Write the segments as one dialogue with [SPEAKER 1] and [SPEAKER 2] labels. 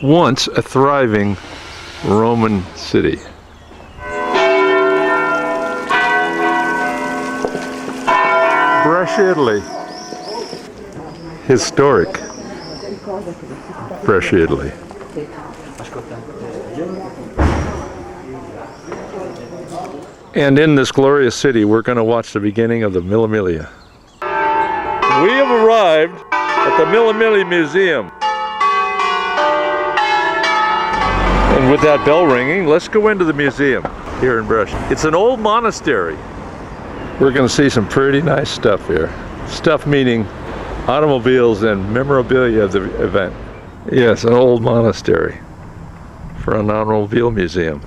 [SPEAKER 1] Once a thriving Roman city. Brescia, Italy. Historic Brescia, Italy. And in this glorious city, we're going to watch the beginning of the Mille Miglia. We have arrived at the Mille Miglia Museum. And with that bell ringing, let's go into the museum here in Brescia. It's an old monastery. We're going to see some pretty nice stuff here. Stuff meaning automobiles and memorabilia of the event. Yes, an old monastery for an automobile museum.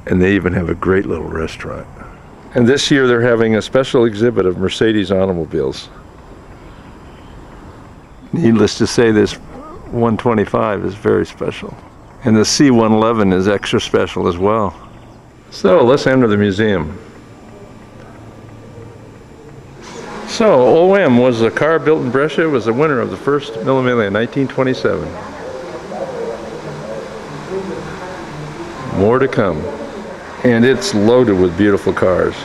[SPEAKER 1] And they even have a great little restaurant. And this year they're having a special exhibit of Mercedes automobiles. Needless to say, this 125 is very special. And the C111 is extra special as well. So let's enter the museum. So OM was a car built in Brescia, was the winner of the first Mille Miglia in 1927. More to come. And it's loaded with beautiful cars.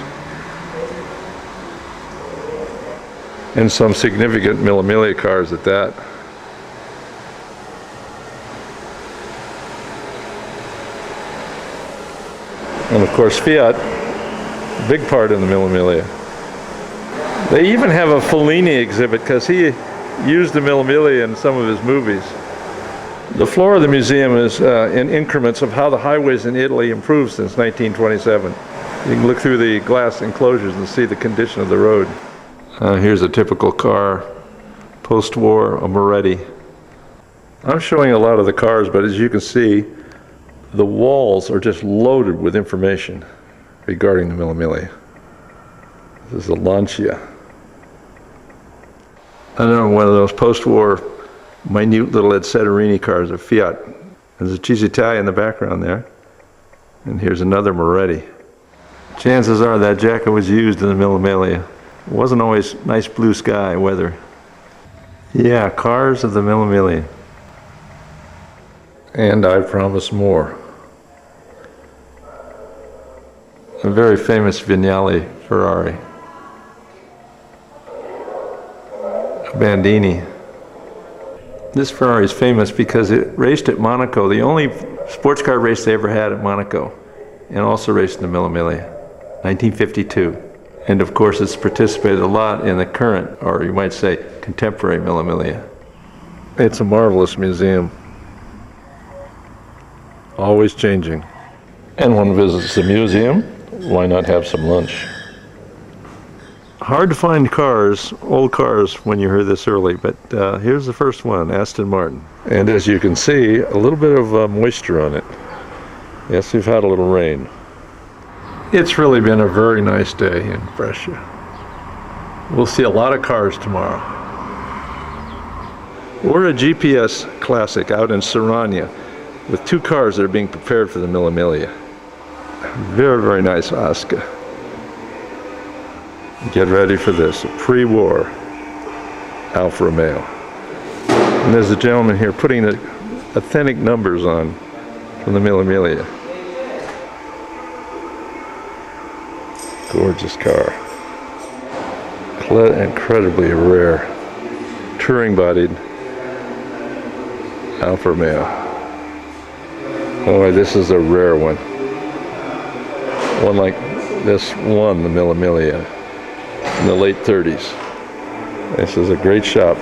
[SPEAKER 1] And some significant Mille Miglia cars at that. And of course Fiat, a big part in the Mille Miglia. They even have a Fellini exhibit because he used the Mille Miglia in some of his movies. The floor of the museum is in increments of how the highways in Italy improved since 1927. You can look through the glass enclosures and see the condition of the road. Here's a typical car, post-war, a Maserati. I'm showing a lot of the cars, but as you can see, the walls are just loaded with information regarding the Mille Miglia. This is a Lanchia. Another one of those post-war minute little Seterini cars, a Fiat. There's a Cisitalia in the background there. And here's another Maserati. Chances are that jacket was used in the Mille Miglia. It wasn't always nice blue sky weather. Yeah, cars of the Mille Miglia. And I promise more. A very famous Vignale Ferrari. A Bandini. This Ferrari is famous because it raced at Monaco, the only sports car race they ever had at Monaco, and also raced in the Mille Miglia, 1952. And of course it's participated a lot in the current, or you might say, contemporary Mille Miglia. It's a marvelous museum. Always changing. And one visits the museum, why not have some lunch? Hard to find cars, old cars, when you're here this early, but here's the first one, Aston Martin. And as you can see, a little bit of moisture on it. Yes, we've had a little rain. It's really been a very nice day in Brescia. We'll see a lot of cars tomorrow. We're a GPS Classic out in Serrania with two cars that are being prepared for the Mille Miglia. Very, very nice Osca. Get ready for this, a pre-war Alfa Romeo. And there's a gentleman here putting the authentic numbers on from the Mille Miglia. Gorgeous car. Incredibly rare, touring-bodied Alfa Romeo. Oh, this is a rare one. One like this won the Mille Miglia in the late 30s. This is a great shop.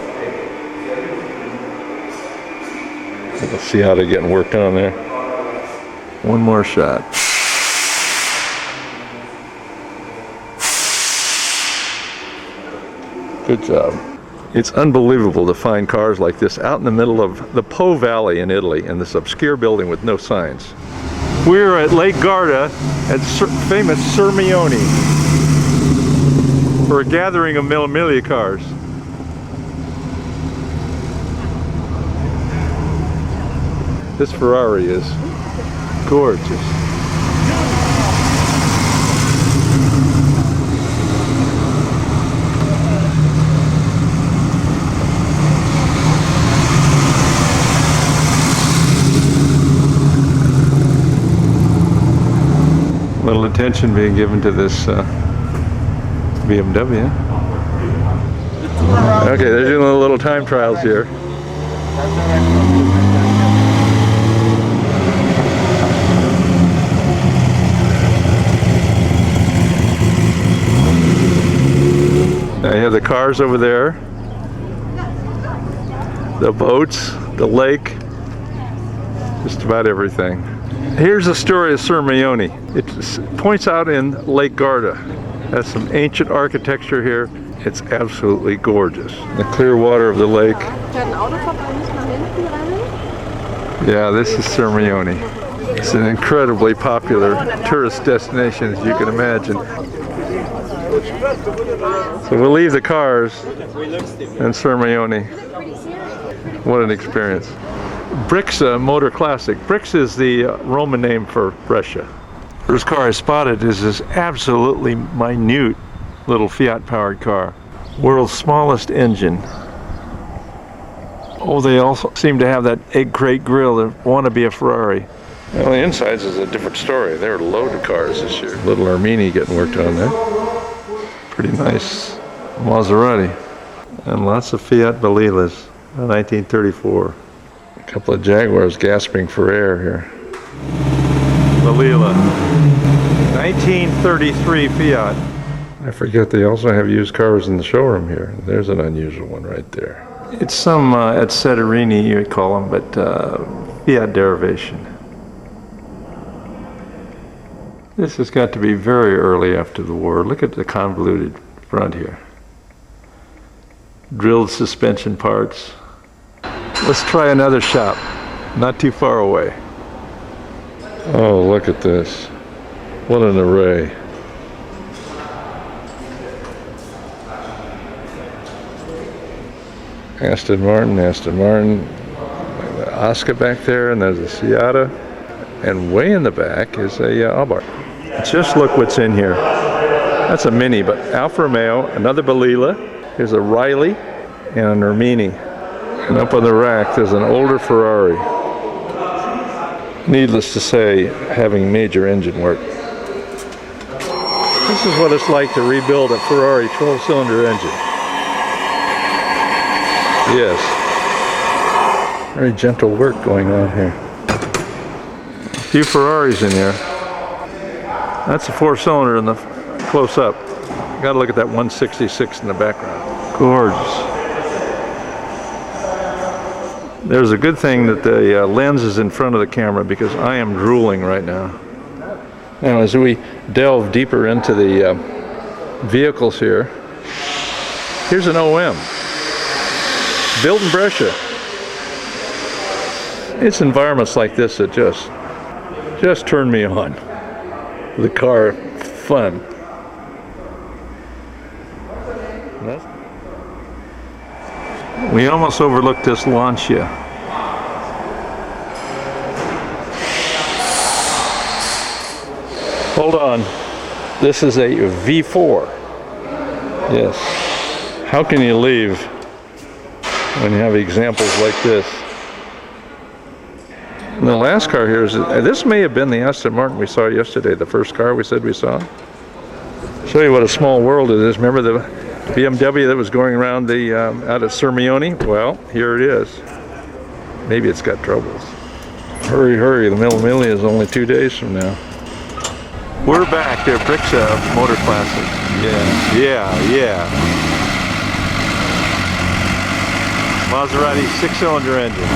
[SPEAKER 1] We'll see how they're getting work on there. One more shot. Good job. It's unbelievable to find cars like this out in the middle of the Po Valley in Italy, in this obscure building with no signs. We're at Lake Garda at famous Sirmione. for a gathering of Mille Miglia cars. This Ferrari is gorgeous. Little attention being given to this BMW. Okay, they're doing little time trials here. Now you have the cars over there, the boats, the lake, just about everything. Here's the story of Sermione. It points out in Lake Garda. That's some ancient architecture here. It's absolutely gorgeous. The clear water of the lake. Yeah, this is Sermione. It's an incredibly popular tourist destination, as you can imagine. So we'll leave the cars in Sermione. What an experience. Brescia Motor Classic. Brescia is the Roman name for Brescia. First car I spotted is this absolutely minute little Fiat powered car. World's smallest engine. Oh, they also seem to have that egg crate grille that want to be a Ferrari. Well, the insides is a different story. They were loaded cars this year. Little Armini getting worked on there. Pretty nice Maserati. And lots of Fiat Ballilas, 1934. A couple of Jaguars gasping for air here. Balila, 1933 Fiat. I forget they also have used cars in the showroom here. There's an unusual one right there. It's some Etcetarini you would call them, but Fiat derivation. This has got to be very early after the war. Look at the convoluted front here. Drilled suspension parts. Let's try another shop, not too far away. Oh, look at this. What an array. Aston Martin, Osca back there, and there's a Seata. And way in the back is a Abarth. Just look what's in here. That's a Mini, but Alfa Romeo, another Balila, here's a Riley, and an Armini. And up on the rack, there's an older Ferrari. Needless to say, having major engine work. This is what it's like to rebuild a Ferrari 12-cylinder engine. Yes. Very gentle work going on here. A few Ferraris in here. That's a 4-cylinder in the close-up. Got to look at that 166 in the background. Gorgeous. There's a good thing that the lens is in front of the camera because I am drooling right now. Now as we delve deeper into the vehicles here, here's an OM. Built in Brescia. It's environments like this that just turn me on. The car fun. We almost overlooked this Lanchia. Hold on. This is a V4. Yes. How can you leave when you have examples like this? And the last car here is, this may have been the Aston Martin we saw yesterday, the first car we said we saw. Show you what a small world it is. Remember the BMW that was going around the out of Sermione? Well, here it is. Maybe it's got troubles. Hurry, hurry, the Mille Miglia is only 2 days from now. We're back there, Brescia Motor Classic. Yeah. Maserati 6-cylinder engine.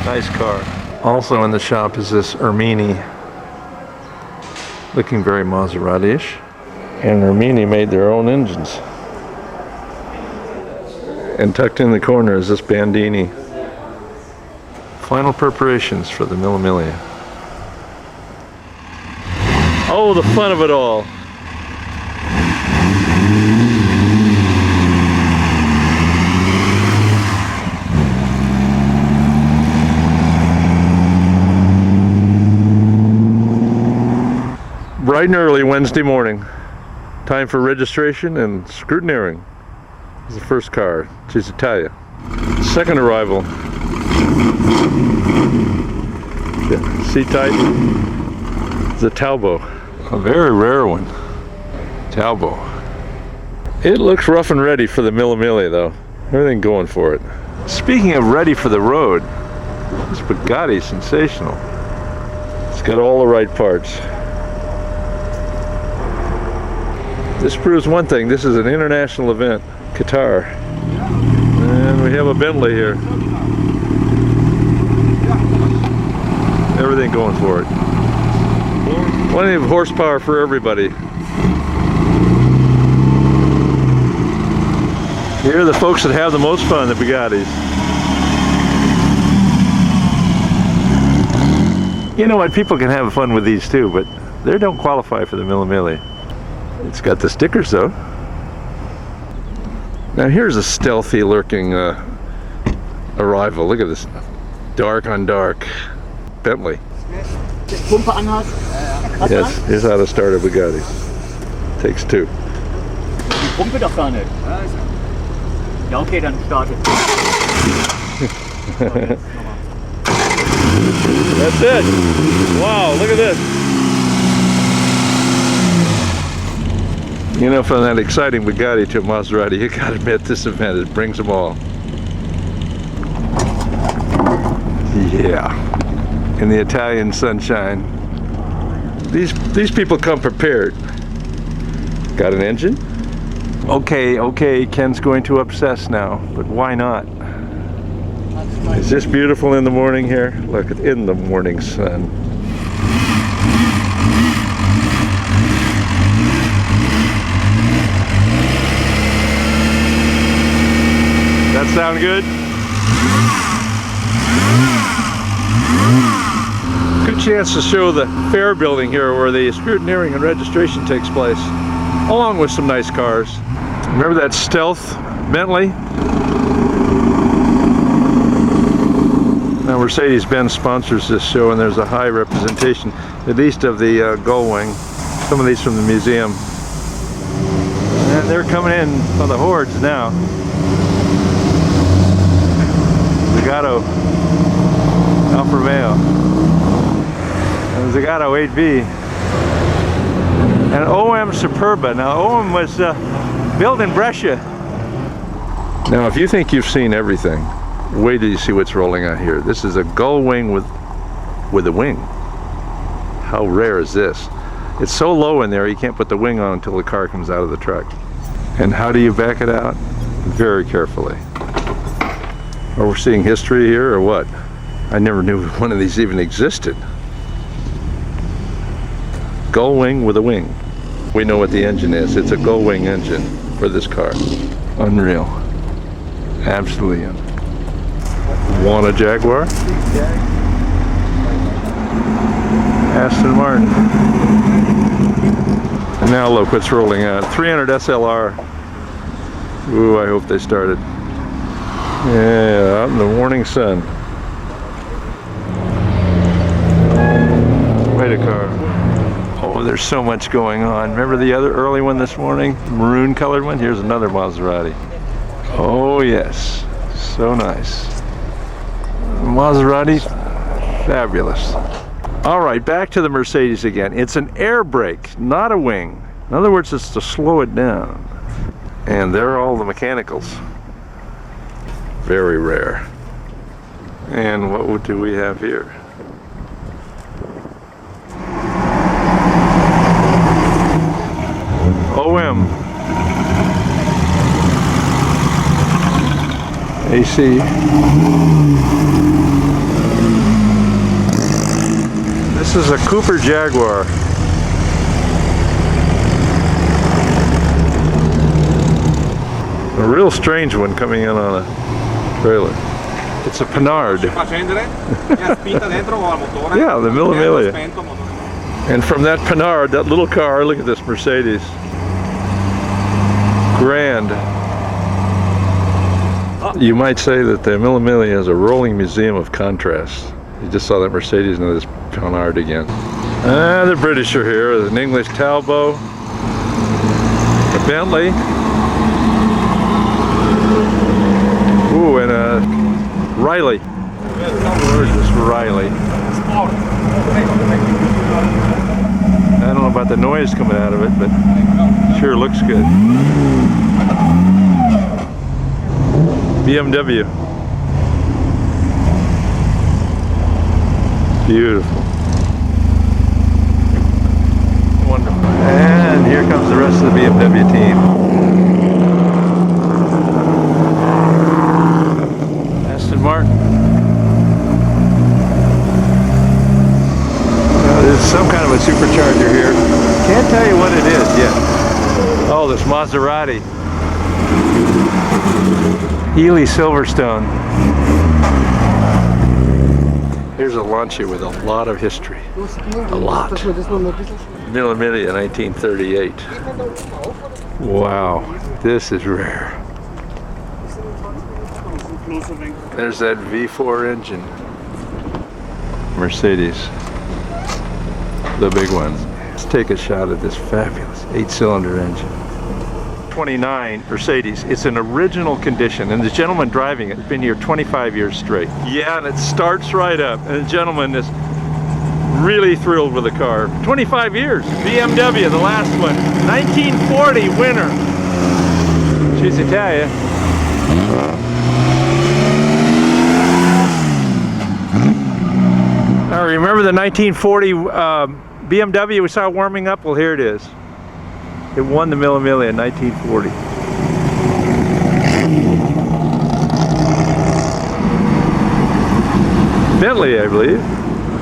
[SPEAKER 1] Nice car. Also in the shop is this Armini. Looking very Maserati-ish. And Romeo made their own engines. And tucked in the corner is this Bandini. Final preparations for the Mille Miglia. Oh, the fun of it all. Bright and early Wednesday morning. Time for registration and scrutneering. This is the first car. She's Italian. Second arrival. Yeah, C-type. It's a Talbot. A very rare one. Talbot. It looks rough and ready for the Mille Miglia though. Everything going for it. Speaking of ready for the road, this Bugatti is sensational. It's got all the right parts. This proves one thing, this is an international event, Qatar. And we have a Vendley here. Everything going for it. Plenty of horsepower for everybody. Here are the folks that have the most fun, the Bugattis. You know what, people can have fun with these too, but they don't qualify for the Mille Miglia. It's got the stickers though. Now here's a stealthy lurking arrival. Look at this. Dark on dark. Bentley. Yes, here's how to start a Bugatti. Takes two.
[SPEAKER 2] Pumpe doch gar nicht. Ja, okay, dann starte.
[SPEAKER 1] That's it. Wow, look at this. You know, from that exciting Bugatti to a Maserati, you gotta admit this event, it brings them all. Yeah, in the Italian sunshine. These people come prepared. Got an engine? Okay, Ken's going to obsess now, but why not? Is this beautiful in the morning here? Look, in the morning sun. That sound good? Good chance to show the fair building here where the scrutineering and registration takes place, along with some nice cars. Remember that stealth Bentley? Now Merceders Benz sponsors this show, and there's a high representation, at least of the gull wing. Some of these from the museum. And they're coming in on the hordes now. Zagato, Alfa Romeo, and Zagato 8B, and OM Superba. Now OM was built in Brescia. Now if you think you've seen everything, wait till you see what's rolling out here. This is a gull wing with a wing. How rare is this? It's so low in there you can't put the wing on until the car comes out of the truck. And how do you back it out? Very carefully. Are we seeing history here or what? I never knew one of these even existed. Gull wing with a wing. We know what the engine is. It's a gull wing engine for this car. Unreal. Absolutely unreal. Want a Jaguar? Aston Martin. And now look what's rolling out. 300 SLR. Ooh, I hope they started. Yeah, out in the morning sun. Wait a car. Oh, there's so much going on. Remember the other early one this morning? Maroon colored one? Here's another Maserati. Oh yes, so nice. Maserati, fabulous. All right, back to the Mercedes again. It's an air brake, not a wing. In other words, it's to slow it down. And there are all the mechanicals. Very rare. And what do we have here? OM. AC. This is a Cooper Jaguar. A real strange one coming in on a trailer. It's a Panhard. Yeah, the Mille Miglia. And from that Panhard, that little car, look at this Mercedes. Grand. You might say that the Mille Miglia is a rolling museum of contrasts. You just saw that Mercedes and this Panhard again. The British are here. There's an English Talbot, a Bentley, ooh, and a Riley. Gorgeous Riley. I don't know about the noise coming out of it, but sure looks good. BMW. Beautiful. Wonderful. And here comes the rest of the BMW team. Aston Martin. There's some kind of a supercharger here. Can't tell you what it is yet. Oh, this Maserati. Healy Silverstone. Here's a Lanchia with a lot of history. A lot. Mille Miglia, 1938. Wow, this is rare. There's that V4 engine. Mercedes. The big one. Let's take a shot at this fabulous 8-cylinder engine. 29 Mercedes. It's in original condition, and the gentleman driving it has been here 25 years straight. Yeah, and it starts right up, and the gentleman is really thrilled with the car. 25 years. BMW, the last one. 1940 winner. She's Italian. Now remember the 1940 BMW we saw warming up? Well, here it is. It won the Mille Miglia in 1940. Bentley, I believe.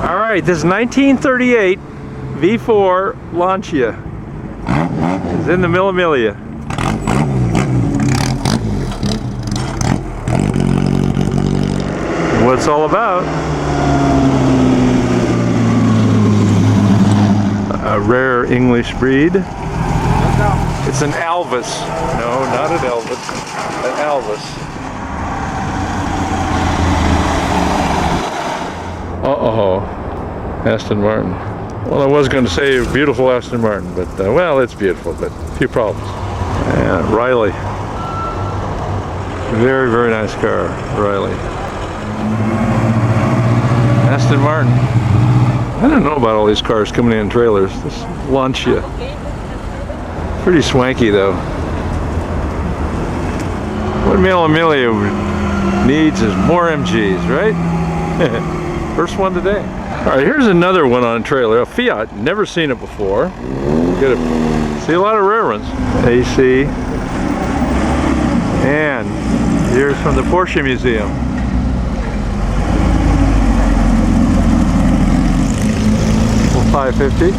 [SPEAKER 1] All right, this 1938 V4 Lanchia is in the Mille Miglia. What it's all about. A rare English breed. It's an Alvis. No, not an Elvis. An Alvis. Uh-oh. Aston Martin. Well, I was going to say beautiful Aston Martin, but well, it's beautiful, but a few problems. And Riley. Very, very nice car, Riley. Aston Martin. I don't know about all these cars coming in trailers. This Lanchia. Pretty swanky though. What Mille Miglia needs is more MGs, right? First one today. All right, here's another one on a trailer. A Fiat. Never seen it before. See a lot of rare ones. AC. And here's from the Porsche Museum. Well, 550.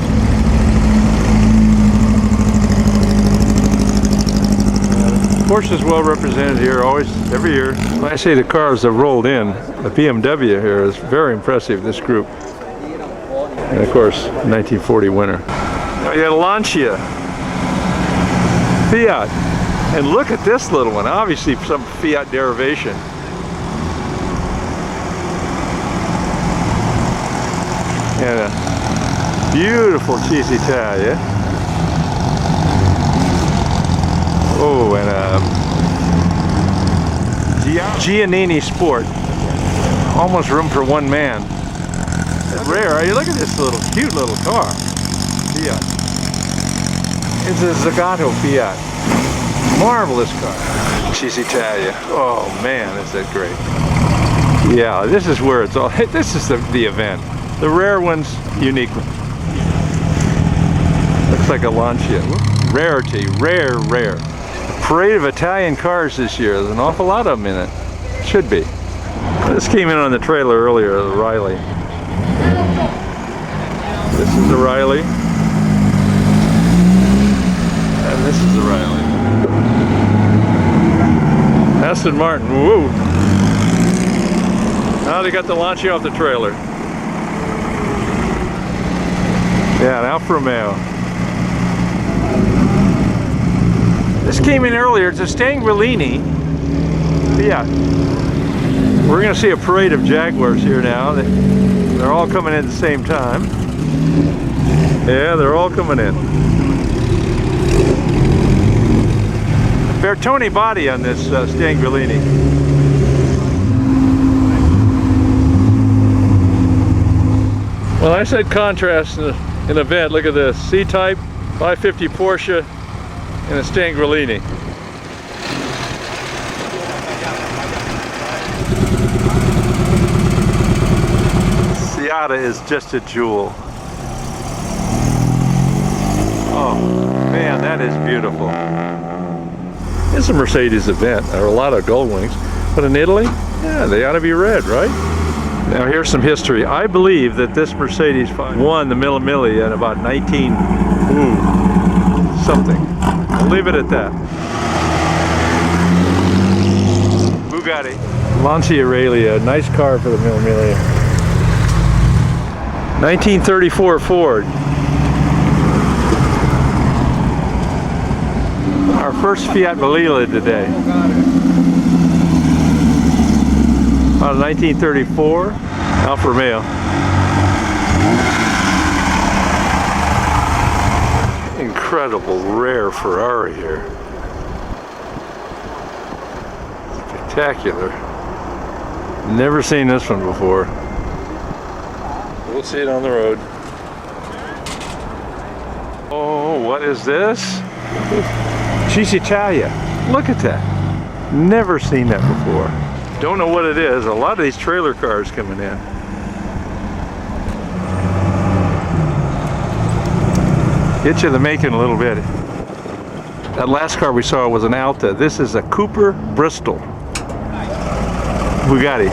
[SPEAKER 1] Porsche is well represented here, always, every year. When I say the cars have rolled in, the BMW here is very impressive, this group. And of course, 1940 winner. Now you got a Lanchia, Fiat, and look at this little one, obviously some Fiat derivation. And a beautiful cheese Italia. Oh, and a Giannini Sport. Almost room for one man. It's rare. You look at this little cute little car. Fiat. It's a Zagato Fiat. Marvelous car. She's Italian. Oh man, is that great. Yeah, this is where it's all. This is the event. The rare ones, unique ones. Looks like a Lanchia. Rarity. Rare, rare. Parade of Italian cars this year. There's an awful lot of them in it. Should be. This came in on the trailer earlier, the Riley. This is the Riley. And this is the Riley. Aston Martin, woo! Now they got the Lanchia off the trailer. Yeah, an Alfa Romeo. This came in earlier. It's a Stanguellini. Yeah. We're going to see a parade of Jaguars here now. They're all coming in at the same time. Yeah, they're all coming in. Bertone body on this Stanguellini. Well, I said contrast in a Vent. Look at this. C-Type, 550 Porsche, and a Stanguellini. Seata is just a jewel. Oh man, that is beautiful. It's a Mercedes event. There are a lot of gold wings, but in Italy, yeah, they ought to be red, right? Now here's some history. I believe that this Mercedes won the Mille Miglia in about 19 something. I'll leave it at that. Bugatti. Lancia Aurelia, nice car for the Mille Miglia. 1934 Ford. Our first Fiat Balila today. Out of 1934, Alfa Romeo. Incredible, rare Ferrari here. Spectacular. Never seen this one before. We'll see it on the road. Oh, what is this? She's Italia. Look at that. Never seen that before. Don't know what it is. A lot of these trailer cars coming in. Get you the making a little bit. That last car we saw was an Alta. This is a Cooper Bristol Bugatti.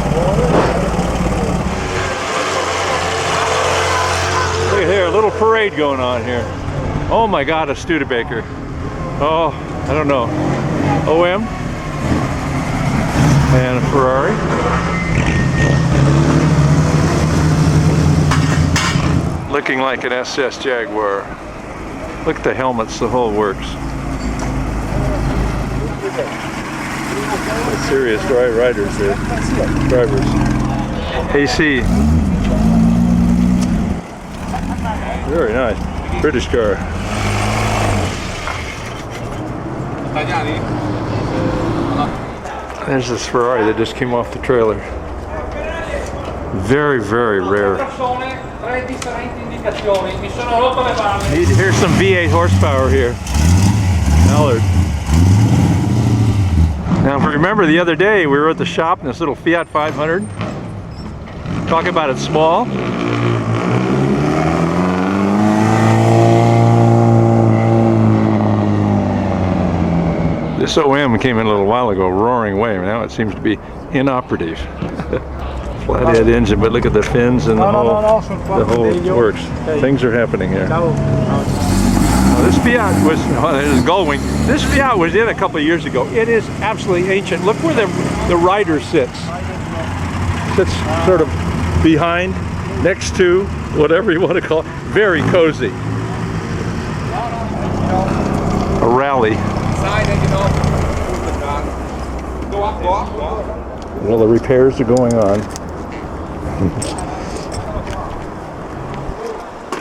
[SPEAKER 1] Look at here, a little parade going on here. Oh my God, a Studebaker. Oh, I don't know. OM and a Ferrari. Looking like an SS Jaguar. Look at the helmets, the whole works. Serious riders here. Drivers. AC. Very nice. British car. There's this Ferrari that just came off the trailer. Very, very rare. Here's some V8 horsepower here. Mallard. Now, if you remember the other day, we were at the shop in this little Fiat 500. Talking about it small. This OM came in a little while ago, roaring away. Now it seems to be inoperative. Flathead engine, but look at the fins and the whole works. Things are happening here. This Fiat was, this is Goldwing. This Fiat was in a couple of years ago. It is absolutely ancient. Look where the rider sits. Sits sort of behind, next to, whatever you want to call it. Very cozy. A rally. Well, the repairs are going on.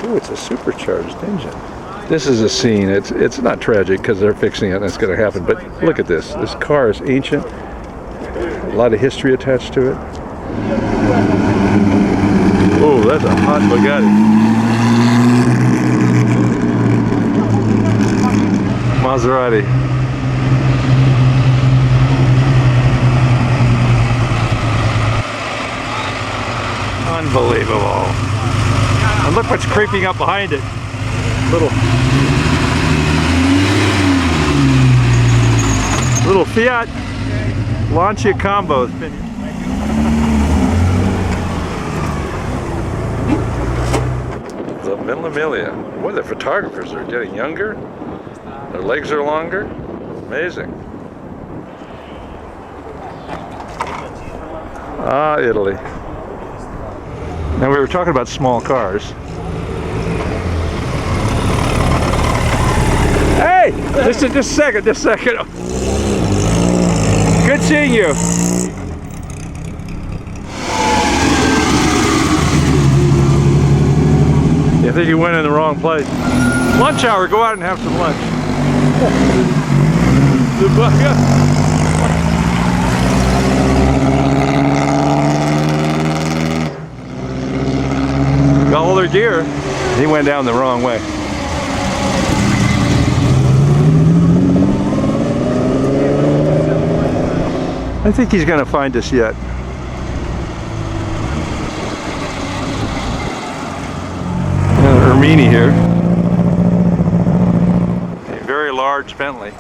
[SPEAKER 1] Ooh, it's a supercharged engine. This is a scene. It's not tragic because they're fixing it and it's going to happen. But look at this. This car is ancient. A lot of history attached to it. Oh, that's a hot Bugatti. Maserati. Unbelievable. And look what's creeping up behind it. Little Fiat Lanchia combo. The Mille Miglia. Boy, the photographers are getting younger. Their legs are longer. Amazing. Ah, Italy. Now we were talking about small cars. Hey! Just a second. Good seeing you. I think you went in the wrong place. Lunch hour, go out and have some lunch. Got all their gear. He went down the wrong way. I think he's going to find us yet. Ermini here. A very large Bentley.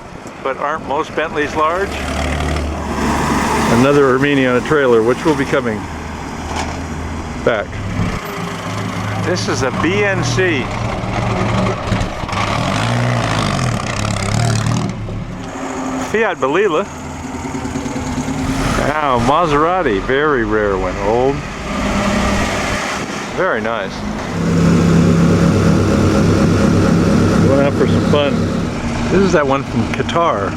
[SPEAKER 1] But aren't most Bentleys large? Another Ermini on a trailer, which will be coming back. This is a BNC. Fiat Balilla. Wow, Maserati, very rare one, old. Very nice. Going out for some fun. This is that one from Qatar.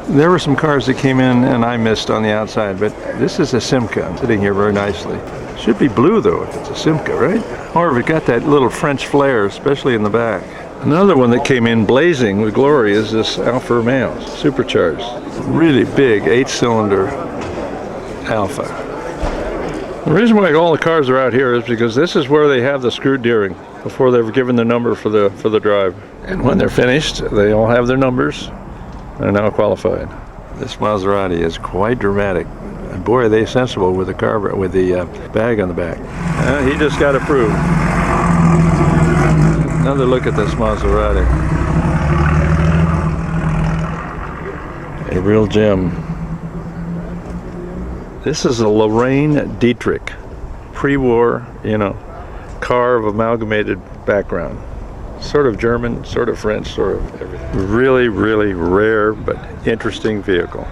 [SPEAKER 1] There were some cars that came in and I missed on the outside, but this is a Simca sitting here very nicely. Should be blue though if it's a Simca, right? However, it got that little French flair, especially in the back. Another one that came in blazing with glory is this Alfa Romeo, supercharged. Really big 8-cylinder Alfa. The reason why all the cars are out here is because this is where they have the scrutneering before they're given the number for the drive. And when they're finished, they all have their numbers. They're now qualified. This Maserati is quite dramatic. And boy, are they sensible with the car with the bag on the back. He just got approved. Another look at this Maserati. A real gem. This is a Lorraine Dietrich, pre-war, car of amalgamated background. Sort of German, sort of French, sort of everything. Really, really rare but interesting vehicle.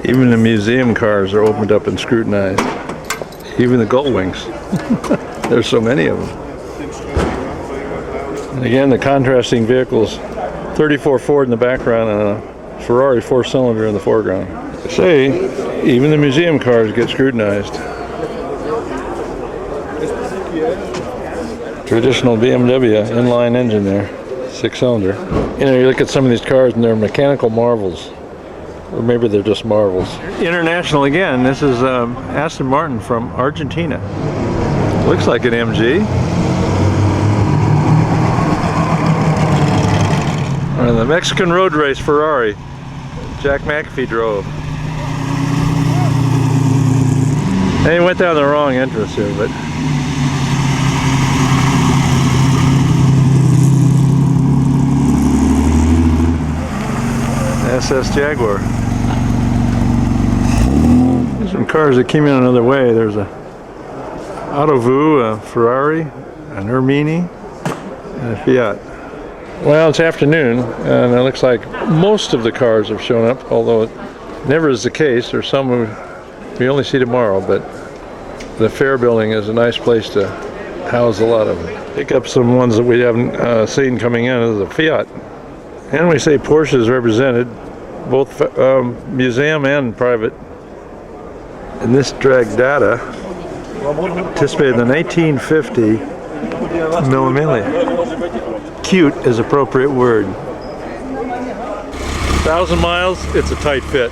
[SPEAKER 1] Even the museum cars are opened up and scrutinized. Even the gull wings. There's so many of them. And again, the contrasting vehicles, 34 Ford in the background and a Ferrari 4-cylinder in the foreground. They say, even the museum cars get scrutinized. Traditional BMW inline engine there, 6-cylinder. You look at some of these cars and they're mechanical marvels. Or maybe they're just marvels. International again, this is Aston Martin from Argentina. Looks like an MG. And the Mexican road race Ferrari, Jack McAfee drove. And he went down the wrong entrance here, but SS Jagaur. There's some cars that came in another way. There's a Autovu, a Ferrari, an Ermini, and a Fiat. Well, it's afternoon, and it looks like most of the cars have shown up, although it never is the case. There's some we only see tomorrow, but the fair building is a nice place to house a lot of them. Pick up some ones that we haven't seen coming in as a Fiat. And we say Porsche is represented, both museum and private. And this Dragdata, anticipated in the 1950 Mille Miglia. Cute is appropriate word. 1,000 miles, it's a tight fit.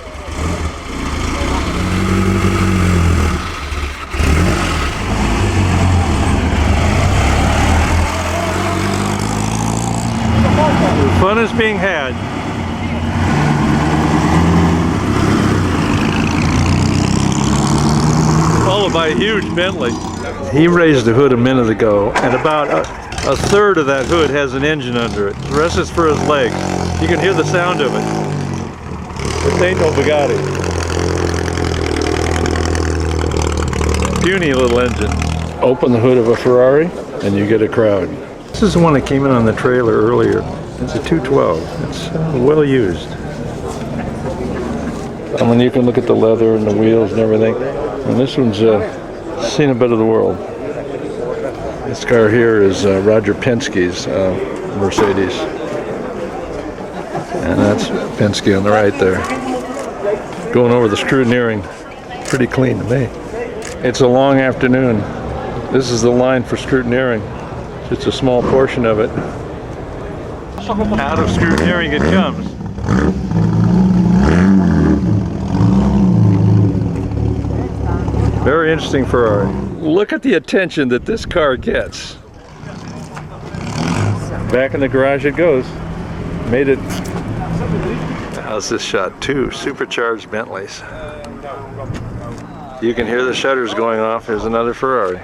[SPEAKER 1] Fun is being had. Followed by a huge Bentley. He raised the hood a minute ago, and about a third of that hood has an engine under it. The rest is for his legs. You can hear the sound of it. This ain't no Bugatti. Puny little engine. Open the hood of a Ferrari, and you get a crowd. This is the one that came in on the trailer earlier. It's a 212. It's well used. I mean, you can look at the leather and the wheels and everything. And this one's seen a bit of the world. This car here is Roger Penske's Mercedes. And that's Penske on the right there. Going over the scrutineering. Pretty clean to me. It's a long afternoon. This is the line for scrutineering. Just a small portion of it. Out of scrutineering it comes. Very interesting Ferrari. Look at the attention that this car gets. Back in the garage it goes. Made it. How's this shot? 2 supercharged Bentleys. You can hear the shutters going off. There's another Ferrari.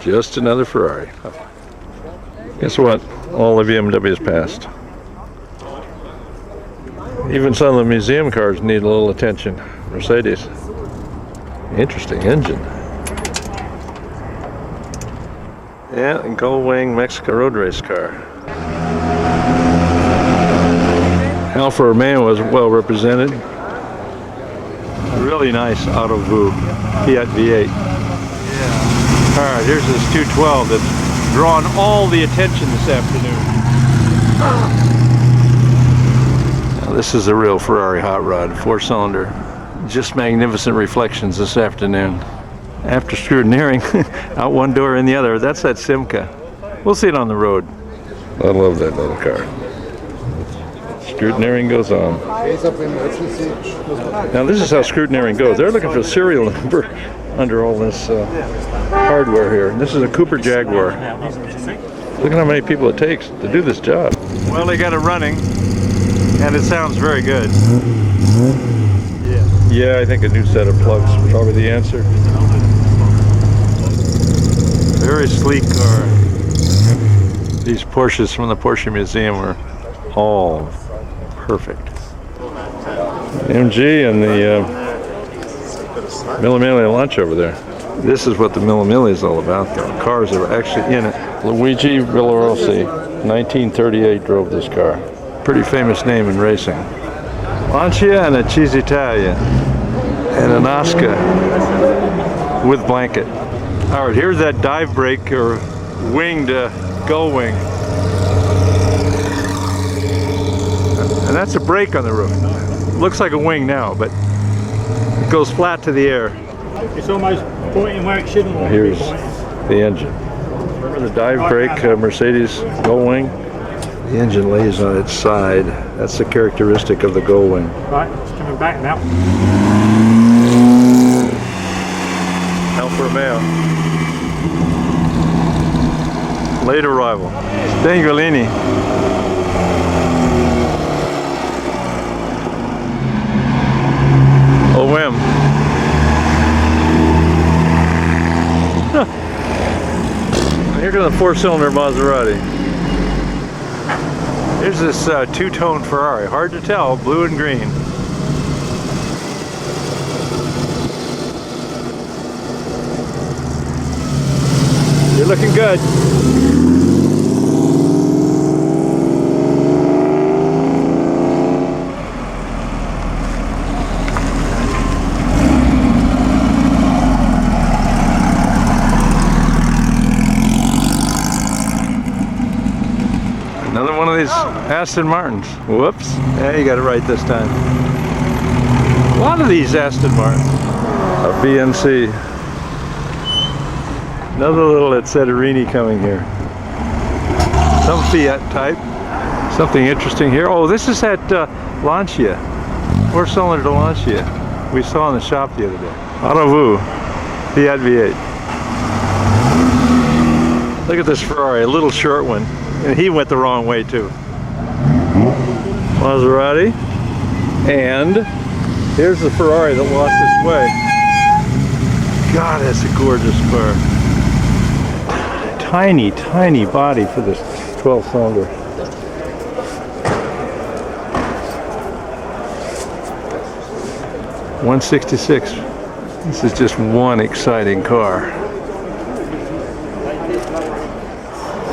[SPEAKER 1] Just another Ferrari. Guess what? All the BMWs passed. Even some of the museum cars need a little attention. Mercedes. Interesting engine. Yeah, and Gull Wing Mexico road race car. Alfa Romeo was well represented. Really nice auto vu Fiat V8. Yeah. Alright, here's this 212 that's drawn all the attention this afternoon. Now, this is a real Ferrari hot rod, 4-cylinder. Just magnificent reflections this afternoon. After scrutineering, out one door in the other. That's that Simca. We'll see it on the road. I love that little car. Scrutineering goes on. Now this is how scrutineering goes. They're looking for a serial number under all this hardware here. And this is a Cooper Jaguar. Look at how many people it takes to do this job. Well, they got it running, and it sounds very good. Yeah, I think a new set of plugs is probably the answer. Very sleek car. These Porsches from the Porsche Museum are all perfect. MG and the Mille Miglia lunch over there. This is what the Mille Miglia is all about, though. Cars that are actually in it. Luigi Villorossi, 1938, drove this car. Pretty famous name in racing. Lanchia and a Cisitalia. And an Osca with blanket. All right, here's that dive brake or winged gull wing. And that's a brake on the roof. Looks like a wing now, but it goes flat to the air.
[SPEAKER 2] It's almost pointing where it shouldn't.
[SPEAKER 1] Here's the engine. Remember the dive brake Mercedes gull wing? The engine lays on its side. That's the characteristic of the gull wing.
[SPEAKER 2] Right, it's coming back now.
[SPEAKER 1] Alfa Romeo. Late arrival. Bengalini. OM. Here comes the 4-cylinder Maserati. Here's this two-tone Ferrari. Hard to tell, blue and green. You're looking good. Another one of these Aston Martins. Whoops. Yeah, you got it right this time. A lot of these Aston Martins. A BNC. Another little Etcetarini coming here. Some Fiat type. Something interesting here. Oh, this is that Lanchia. 4-cylinder Lanchia. We saw in the shop the other day. Autovu. Fiat V8. Look at this Ferrari, a little short one. And he went the wrong way too. Maserati. And here's the Ferrari that lost its way. God, that's a gorgeous car. Tiny, tiny body for this 12-cylinder. $166. This is just one exciting car.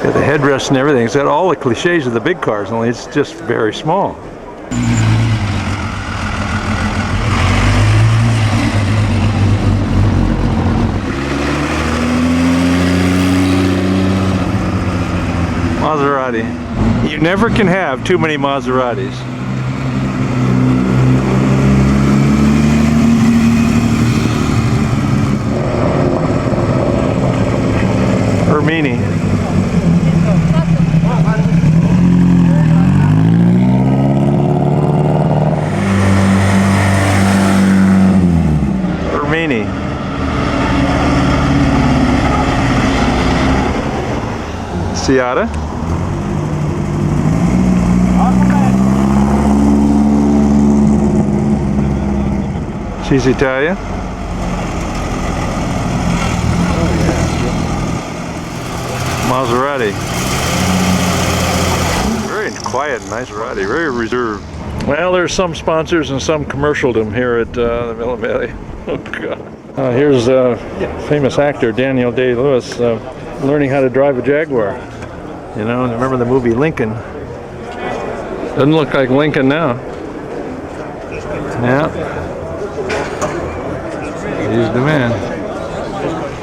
[SPEAKER 1] Got the headrest and everything. It's got all the cliches of the big cars, only it's just very small. Maserati. You never can have too many Maseratis. Ermini. Ermini. Seata. She's Italian. Maserati. Very quiet, nice Maserati, very reserved. Well, there's some sponsors and some commercialdom here at the Mille Miglia. Oh God. Here's famous actor Daniel Day-Lewis learning how to drive a Jaguar. You know, and remember the movie Lincoln? Doesn't look like Lincoln now. Yeah. He's the man.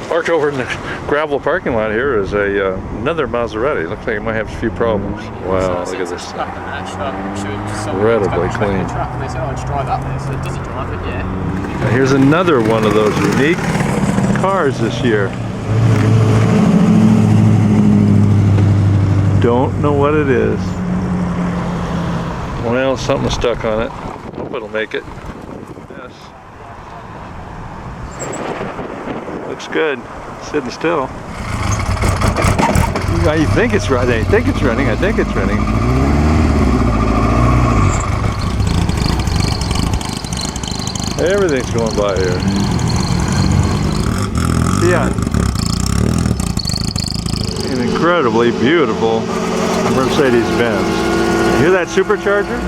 [SPEAKER 1] Parked over in the gravel parking lot here is another Maserati. Looks like it might have a few problems. Wow, look at this. Incredibly clean. Now here's another one of those unique cars this year. Don't know what it is. Well, something stuck on it. Hope it'll make it. Yes. Looks good. Sitting still. You think it's running. I think it's running. I think it's running. Everything's going by here. Fiat. An incredibly beautiful Merceders Benz. Hear that supercharger?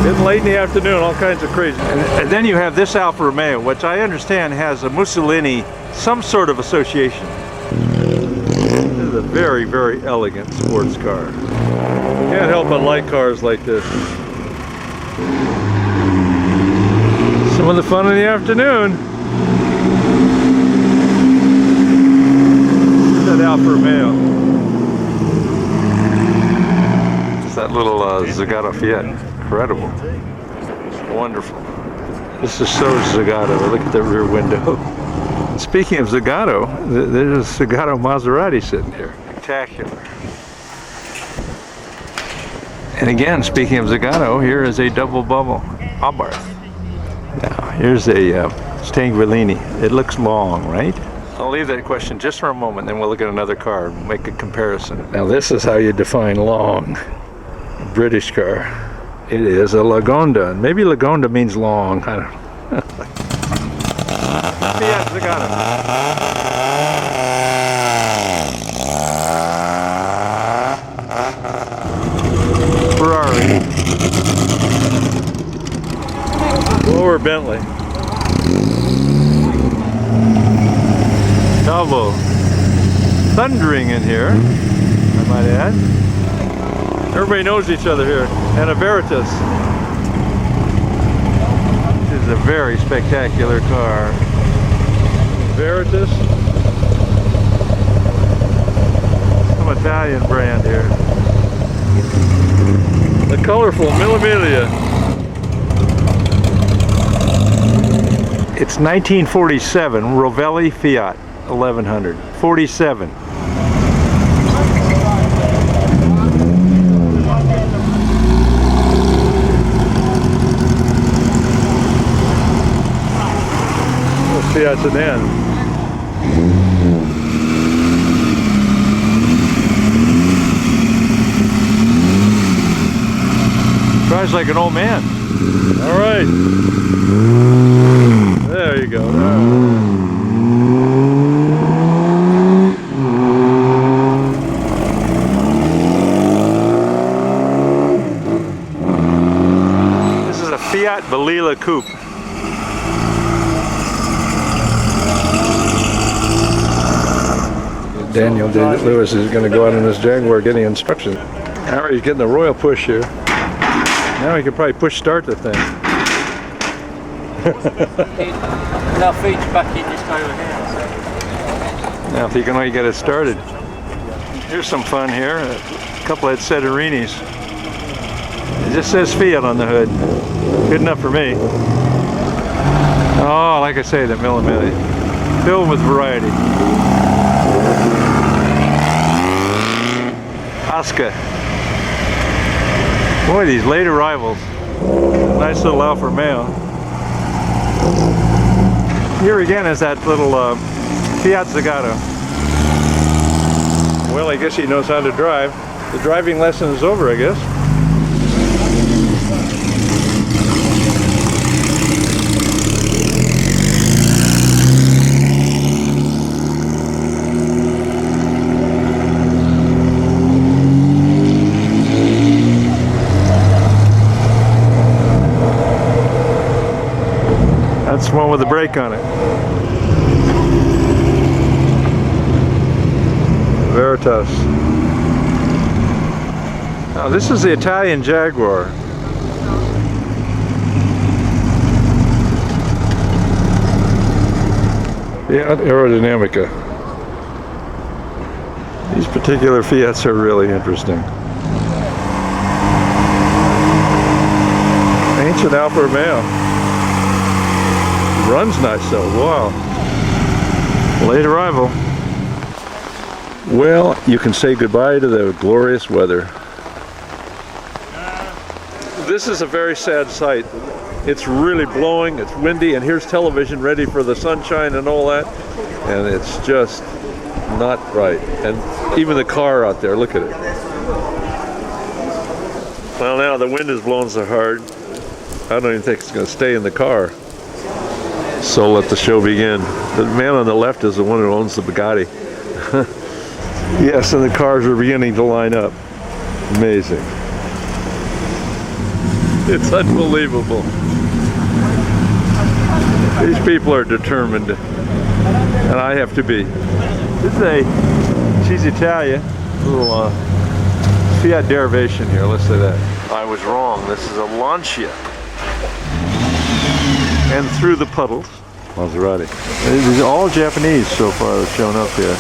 [SPEAKER 1] Getting late in the afternoon, all kinds of crazy. And then you have this Alfa Romeo, which I understand has a Mussolini, some sort of association. This is a very, very elegant sports car. Can't help but like cars like this. Some of the fun in the afternoon. That Alfa Romeo. It's that little Zagato Fiat. Incredible. Wonderful. This is so Zagato. Look at the rear window. Speaking of Zagato, there's a Zagato Maserati sitting here. Spectacular. And again, speaking of Zagato, here is a double bubble Abarth. Now, here's a Stanguellini. It looks long, right? I'll leave that question just for a moment, then we'll look at another car and make a comparison. Now, this is how you define long. A British car. It is a Lagonda. Maybe Lagonda means long. I don't know. Fiat Zagato. Ferrari. Lower Bentley. Cobbled. Thundering in here, I might add. Everybody knows each other here. And a Veritas. This is a very spectacular car. Veritas. Some Italian brand here. The colorful Mille Miglia. It's 1947 Rovelli Fiat 1100. 47. Fiat sedan. Drives like an old man. All right. There you go. This is a Fiat Balilla Coupe. Daniel Lewis is going to go out in this Jaguar getting instructions. Now he's getting the royal push here. Now he could probably push start the thing.
[SPEAKER 2] Now Feit's back in just over here.
[SPEAKER 1] Now if you can only get it started. Here's some fun here. A couple of Setterinis. It just says Fiat on the hood. Good enough for me. Oh, like I say, the Mille Miglia. Filled with variety. Osca. Boy, these late arrivals. Nice little Alfa Romeo. Here again is that little Fiat Zagato. Well, I guess he knows how to drive. The driving lesson is over, I guess. That's one with a brake on it. Veritas. Now this is the Italian Jaguar. Fiat Aerodynamica. These particular Fiats are really interesting. Ancient Alfa Romeo. Runs nice though, wow. Late arrival. Well, you can say goodbye to the glorious weather. This is a very sad sight. It's really blowing, it's windy, and here's television ready for the sunshine and all that, and it's just not right. And even the car out there, look at it. Well, now the wind is blowing so hard, I don't even think it's going to stay in the car. So let the show begin. The man on the left is the one who owns the Bugatti. Yes, and the cars are beginning to line up. Amazing. It's unbelievable. These people are determined, and I have to be. This is she's Italian, a little Fiat derivation here, let's say that. I was wrong, this is a Lanchia. And through the puddles, Maserati. These are all Japanese so far that's shown up here.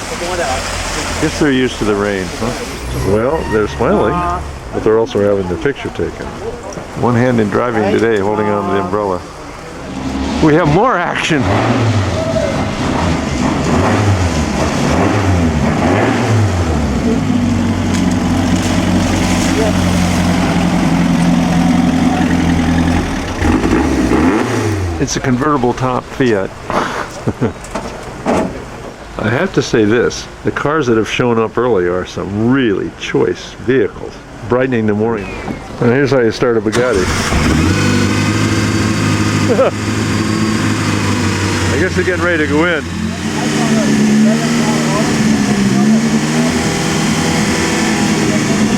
[SPEAKER 1] Guess they're used to the rain, huh? Well, they're smiling, but they're also having their picture taken. One hand in driving today, holding on to the umbrella. We have more action! It's a convertible top Fiat. I have to say this, the cars that have shown up early are some really choice vehicles, brightening the morning. And here's how you start a Bugatti. I guess they're getting ready to go in.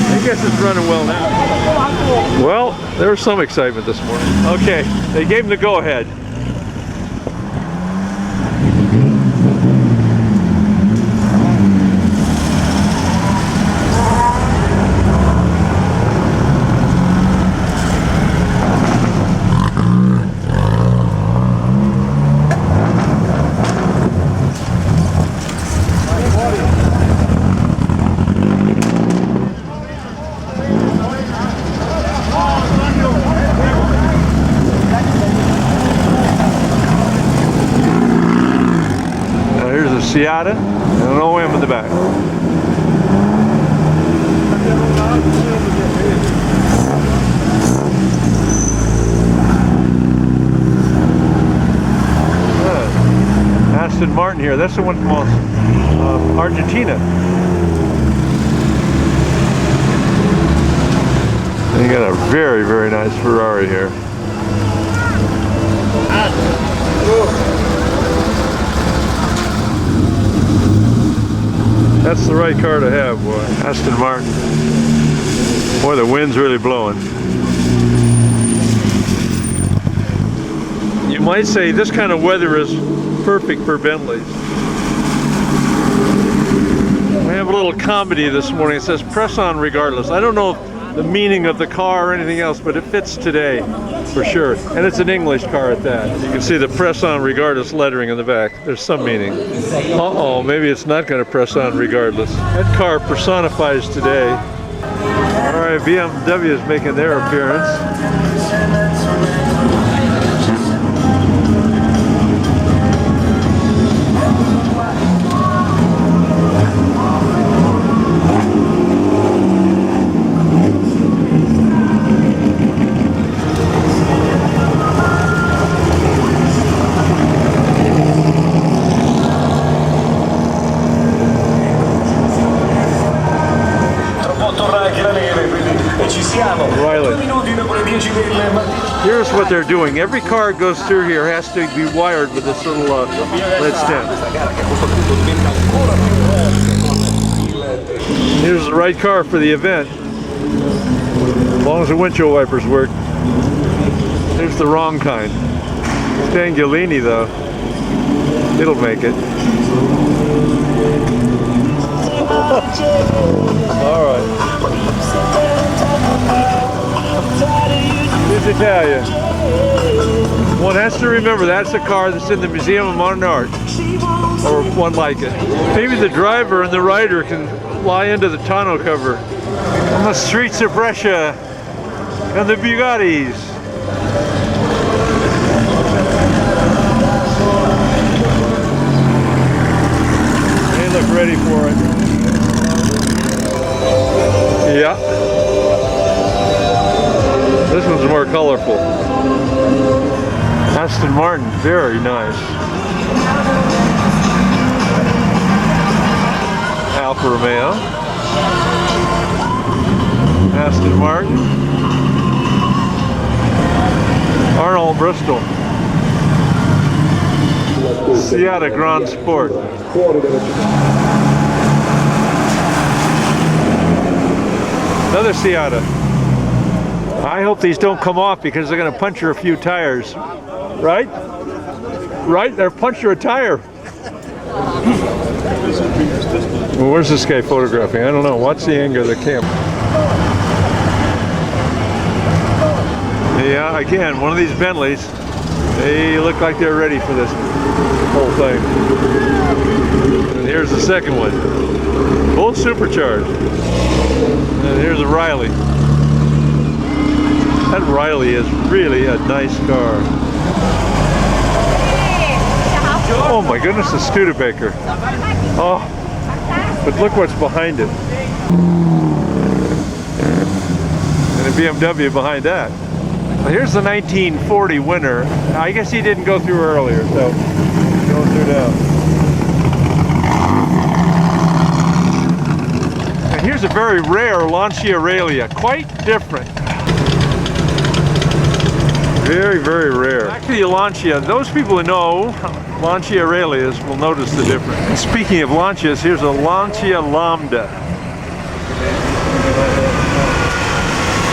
[SPEAKER 1] I guess it's running well now. Well, there was some excitement this morning. Okay, they gave him the go-ahead. Seata and an OM in the back. Aston Martin here. That's the one from Argentina. And you got a very, very nice Ferrari here. That's the right car to have, boy. Aston Martin. Boy, the wind's really blowing. You might say this kind of weather is perfect for Bentleys. have a little comedy this morning. It says press on regardless. I don't know the meaning of the car or anything else, but it fits today for sure. And it's an English car at that. You can see the press on regardless lettering in the back. There's some meaning. Uh-oh, maybe it's not going to press on regardless. That car personifies today. All right, BMW is making their appearance. Here's what they're doing. Every car that goes through here has to be wired with this little lead stem. Here's the right car for the event. As long as the windshield wipers work. Here's the wrong kind. Stangolini though. It'll make it. Alright. It's Italian. One has to remember that's a car that's in the Museum of Modern Art, or one like it. Maybe the driver and the rider can fly into the tonneau cover on the streets of Brescia and the Bugattis. They look ready for it. Yeah. This one's more colorful. Aston Martin, very nice. Alfa Romeo. Aston Martin. Arnold Bristol. Seata Grand Sport. Another Seata. I hope these don't come off because they're going to puncture a few tires. Right? Right? They'll puncture a tire. Well, where's this guy photographing? I don't know. What's the angle of the camera? Yeah, again, one of these Bentleys. They look like they're ready for this whole thing. And here's the second one. Both supercharged. And here's a Riley. That Riley is really a nice car. Oh my goodness, the Studebaker. Oh, but look what's behind it. And a BMW behind that. Well, here's the 1940 winner. I guess he didn't go through earlier, so going through now. And here's a very rare Lanchia Aurelia, quite different. Very, very rare. Back to the Lanchia. Those people who know Lanchia Aurelias will notice the difference. And speaking of Lancias, here's a Lanchia Lambda.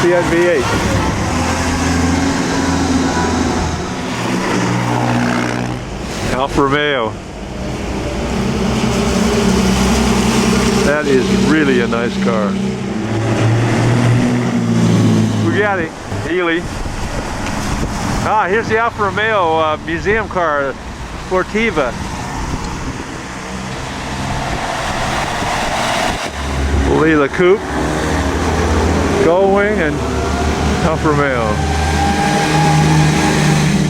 [SPEAKER 1] Fiat V8. Alfa Romeo. That is really a nice car. Bugatti. Healy. Ah, here's the Alfa Romeo museum car, Sportiva. Lila Coupe, Gullwing, and Alfa Romeo.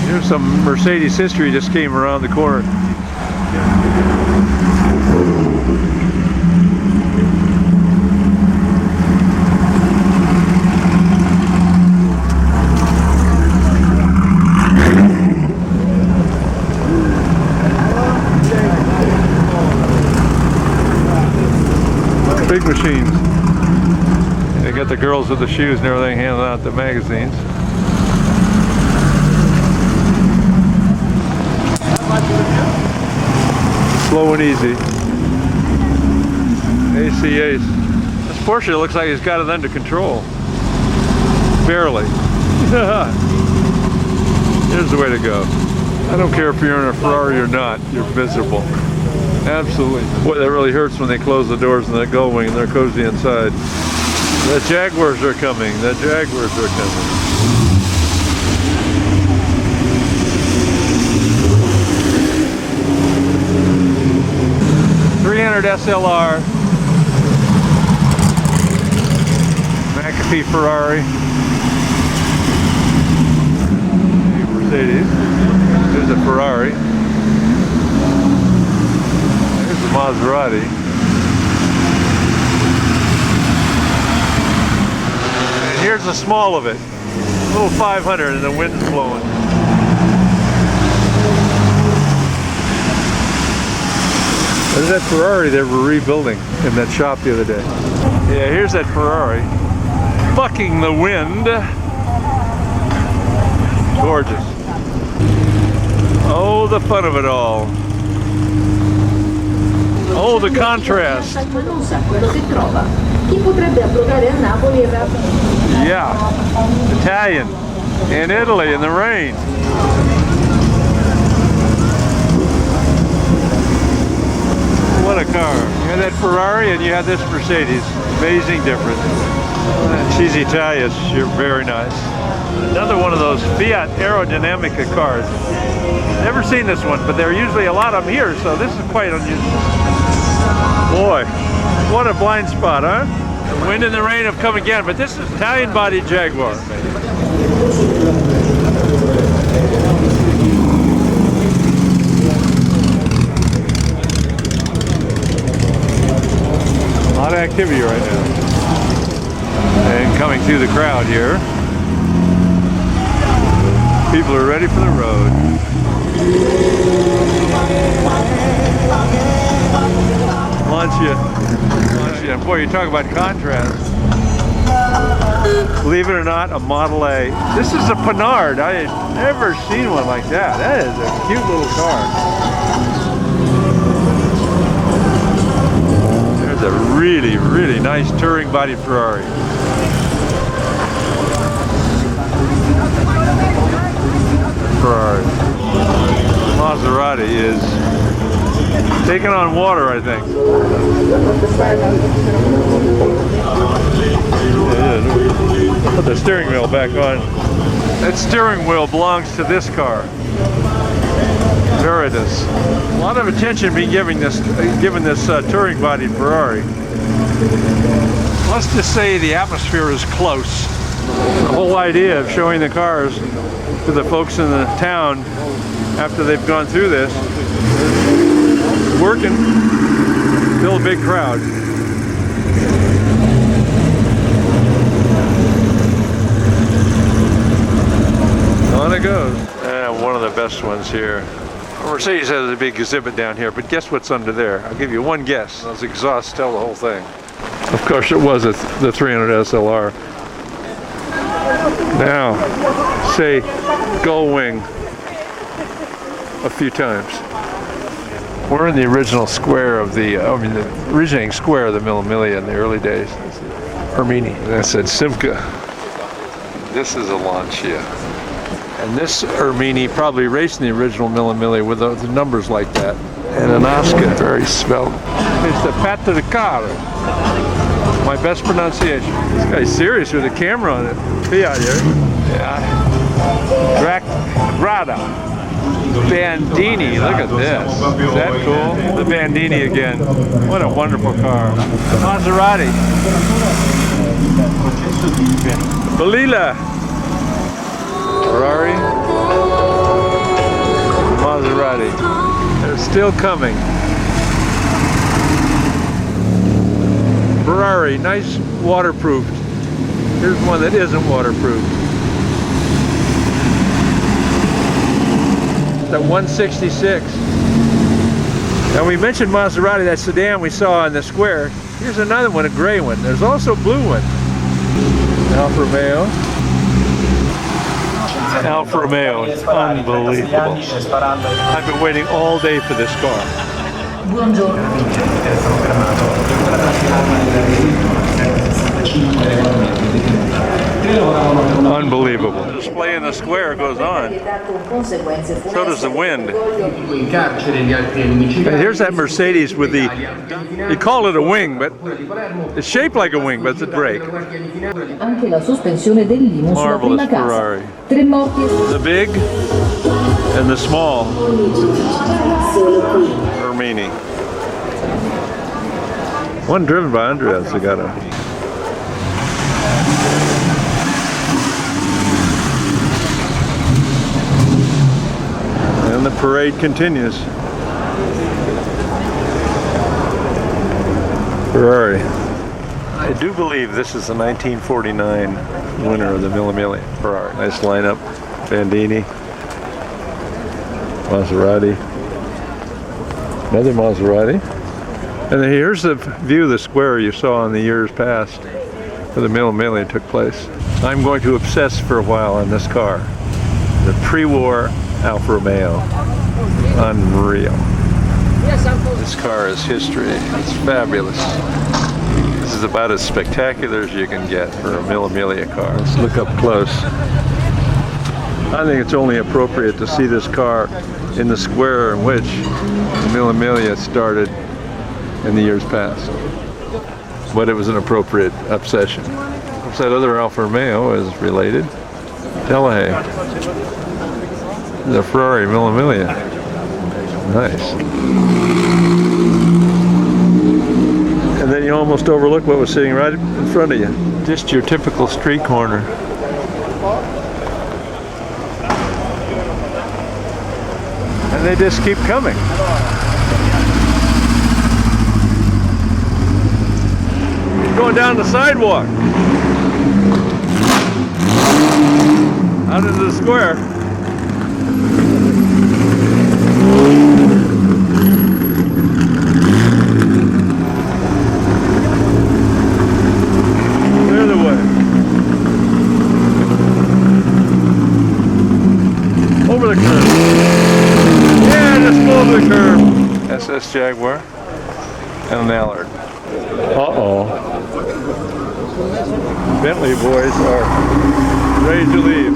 [SPEAKER 1] Here's some Mercedes history just came around the corner. Big machines. They got the girls with the shoes and everything handing out the magazines. Slow and easy. AC Ace. This Porsche looks like he's got it under control. Barely. Here's the way to go. I don't care if you're in a Ferrari or not, you're miserable. Absolutely. Boy, that really hurts when they close the doors in that gull wing and they're cozy inside. The Jaguars are coming. The Jaguars are coming. SLR, McAfee Ferrari, Mercedes. There's a Ferrari. There's a Maserati. And here's the small of it, a little 500, and the wind's blowing. There's that Ferrari they were rebuilding in that shop the other day. Yeah, here's that Ferrari. Bucking the wind. Gorgeous. Oh, the fun of it all. Oh, the contrast. Yeah, Italian in Italy in the rain. What a car. You had that Ferrari and you had this Mercedes. Amazing difference. She's Italian. She's very nice. Another one of those Fiat Aerodynamica cars. Never seen this one, but there are usually a lot of them here, so this is quite unusual. Boy, what a blind spot, huh? The wind and the rain have come again, but this is Italian body Jaguar. A lot of activity right now. And coming through the crowd here. People are ready for the road. Lanchia. Boy, you talk about contrast. Believe it or not, a Model A. This is a Panhard. I had never seen one like that. That is a cute little car. A really, really nice touring body Ferrari. Maserati is taking on water, I think. Yeah, put the steering wheel back on. That steering wheel belongs to this car. Veritas. A lot of attention being given this touring body Ferrari. Let's just say the atmosphere is close. The whole idea of showing the cars to the folks in the town after they've gone through this is working. Still a big crowd. On it goes. One of the best ones here. Mercedes has a big exhibit down here, but guess what's under there? I'll give you one guess. Those exhausts tell the whole thing. Of course it was the 300 SLR. Now, say gull wing a few times. We're in the original square of the originating square of the Mille Miglia in the early days. Ermini. And I said Simca. This is a Lanchia. And this Ermini probably raced in the original Mille Miglia with the numbers like that. And an Osca, very svelte. It's the Patriarca. My best pronunciation. This guy's serious with a camera on it. Fiat here. Yeah. Grada. Bandini. Look at this. Is that cool? The Bandini again. What a wonderful car. Maserati. Bologina. Ferrari, Maserati. They're still coming. Ferrari, nice waterproofed. Here's one that isn't waterproof. The 166. Now we mentioned Maserati, that sedan we saw in the square. Here's another one, a gray one. There's also a blue one. Alfa Romeo. Alfa Romeo, it's unbelievable. I've been waiting all day for this car. Unbelievable. The display in the square goes on. So does the wind. And here's that Mercedes with the, you call it a wing, but it's shaped like a wing, but it's a brake.
[SPEAKER 3] Anche la sospensione del limo sulla
[SPEAKER 1] Marvelous
[SPEAKER 3] prima casa.
[SPEAKER 1] Ferrari.
[SPEAKER 3] 3 morti.
[SPEAKER 1] The big and the small. Ermini. One driven by Andrea Zagato. And the parade continues. Ferrari. I do believe this is the 1949 winner of the Mille Miglia Ferrari. Nice lineup. Bandini. Maserati. Another Maserati. And then here's the view of the square you saw in the years past where the Mille Miglia took place. I'm going to obsess for a while on this car. The pre-war Alfa Romeo. Unreal. This car is history. It's fabulous. This is about as spectacular as you can get for a Mille Miglia car. Let's look up close. I think it's only appropriate to see this car in the square in which the Mille Miglia started in the years past. But it was an appropriate obsession. That other Alfa Romeo is related. Delahaye. The Ferrari Mille Miglia. Nice. And then you almost overlook what was sitting right in front of you. Just your typical street corner. And they just keep coming. Going down the sidewalk. Out into the square. Clear the way. Over the curb. Yeah, just go over the curb. SS Jagaur and an Allard. Uh-oh. Vendley boys are ready to leave.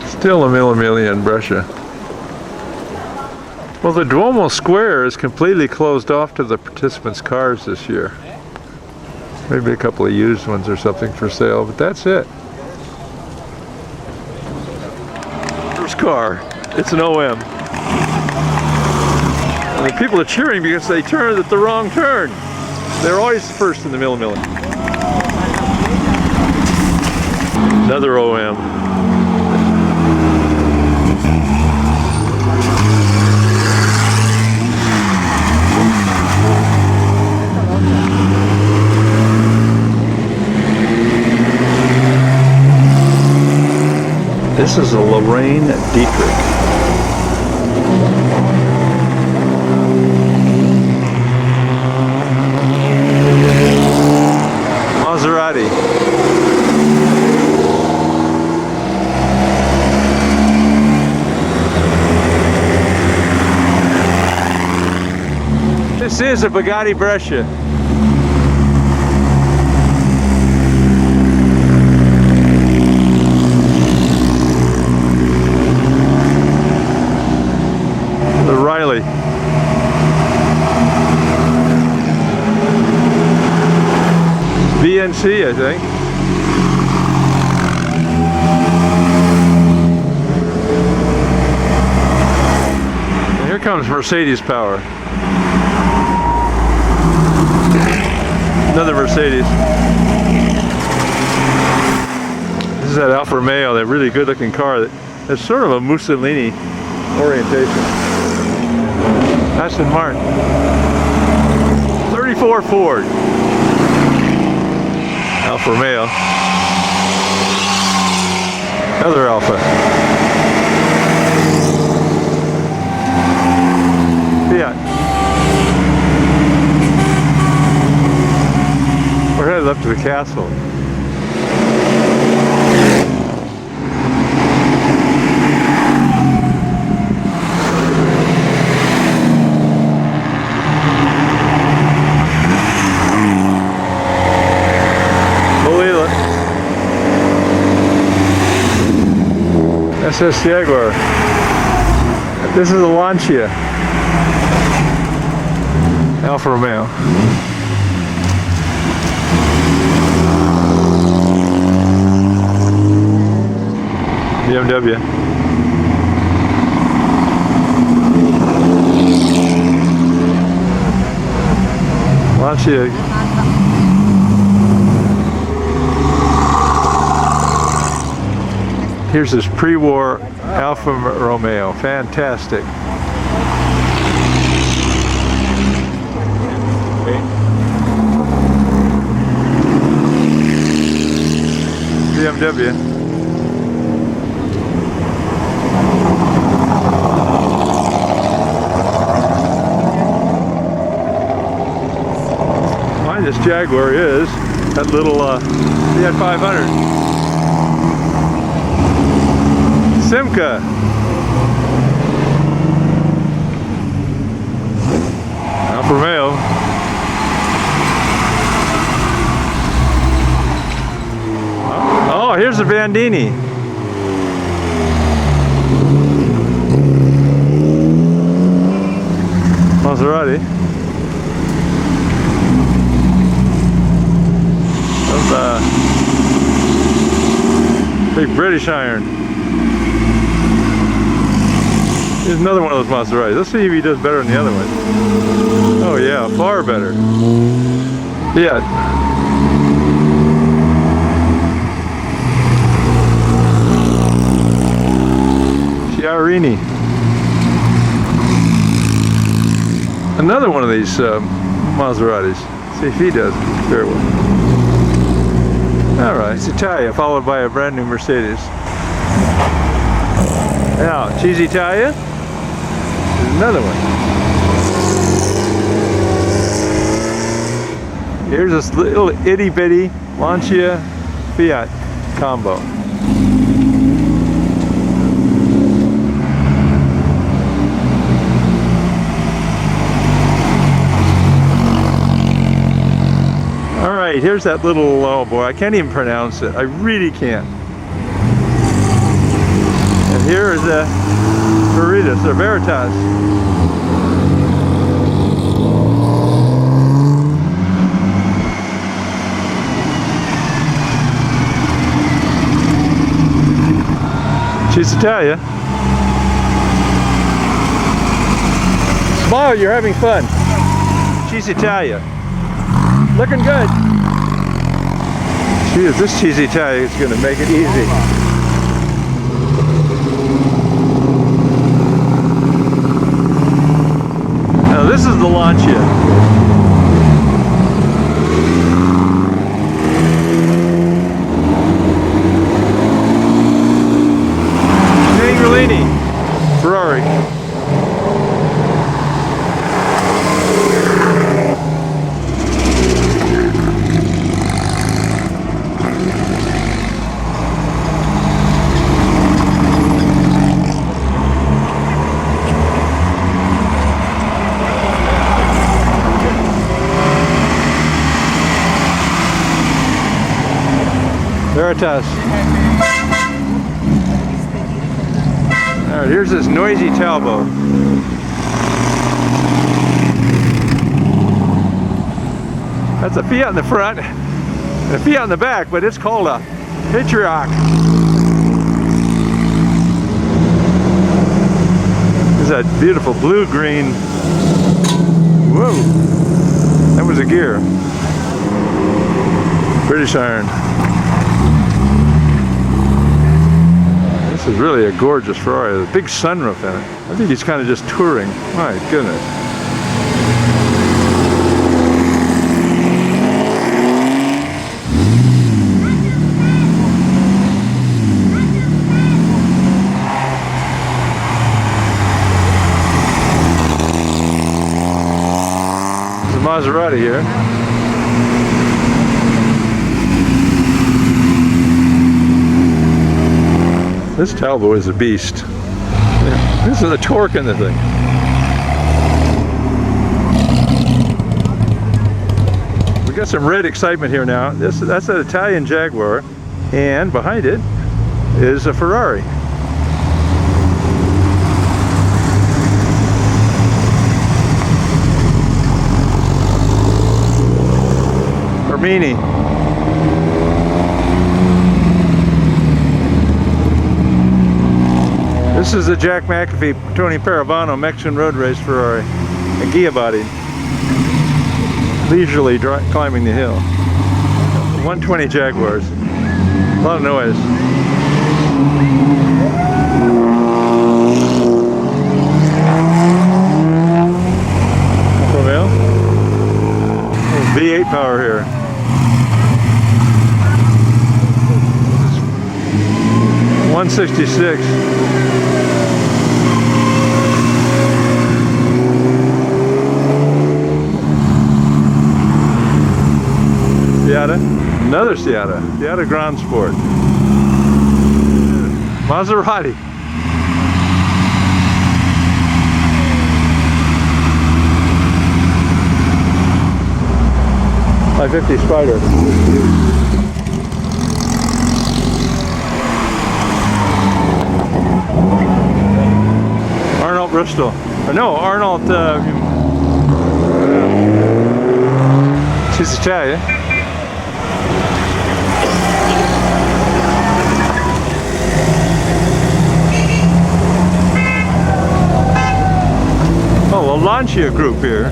[SPEAKER 1] Still a Mille Miglia in Brescia. Well, the Duomo Square is completely closed off to the participants' cars this year. Maybe a couple of used ones or something for sale, but that's it. First car, it's an OM. And the people are cheering because they turned at the wrong turn. They're always first in the Mille Miglia. Another OM. This is a Lorraine Dietrich. Maserati. This is a Bugatti Brescia. The Riley. BNC, I think. And here comes Mercedes power. Another Mercedes. This is that Alfa Romeo, that really good looking car that has sort of a Mussolini orientation. Aston Martin. 34 Ford. Alfa Romeo. Another Alfa. Fiat. We're headed up to the castle. Believe it. This is Jagaur. This is a Lanchia. Alfa Romeo. BMW. Lanchia. Here's this pre-war Alfa Romeo. Fantastic. BMW. Behind this Jagaur is that little Fiat 500. Simca. Alfa Romeo. Oh, here's the Vendley. Maserati. That's big British iron. Here's another one of those Maseratis. Let's see if he does better than the other one. Oh yeah, far better. Yeah. Chiarini. Another one of these Maseratis. See if he does very well. Alright, it's Italia, followed by a brand new Mercedes. Now, Cheese Italia. There's another one. Here's this little itty bitty Lanchia Fiat combo. Alright, here's that little, oh boy, I can't even pronounce it. I really can't. And here is the Veritas, or Veritas. Cheese Italia. Smile, you're having fun. Cheese Italia. Looking good. Geez, this Cheese Italia is going to make it easy. Now this is the Lanchia. Ferrari. Veritas. Alright, here's this noisy Talbot. That's a Fiat in the front and a Fiat in the back, but it's called a picturesque. There's that beautiful blue-green. Whoa! That was a gear. British iron. This is really a gorgeous Ferrari with a big sunroof in it. I think he's kind of just touring. My goodness. There's a Maserati here. This Talbot is a beast. Yeah, this is the torque in the thing. We got some red excitement here now. That's an Italian Jagaur, and behind it is a Ferrari. Mini. This is the Jack McAfee Tony Paravano Mexican road race Ferrari, a Ghia body, leisurely climbing the hill. 120 Jaguars, a lot of noise. Romeo, V8 power here. 166. Seata, another Seata Grand Sport. Maserati. .550 Spider. Arnold Bristol. No, Arnold. She's Italian. Oh, a Lanchia group here.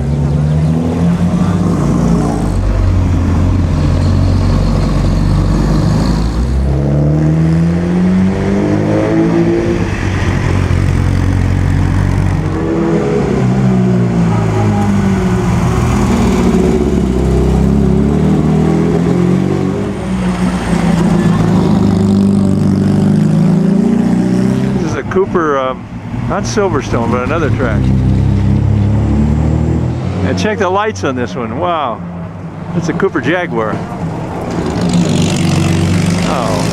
[SPEAKER 1] Cooper, not Silverstone, but another track. And check the lights on this one. Wow, it's a Cooper Jaguar. Oh.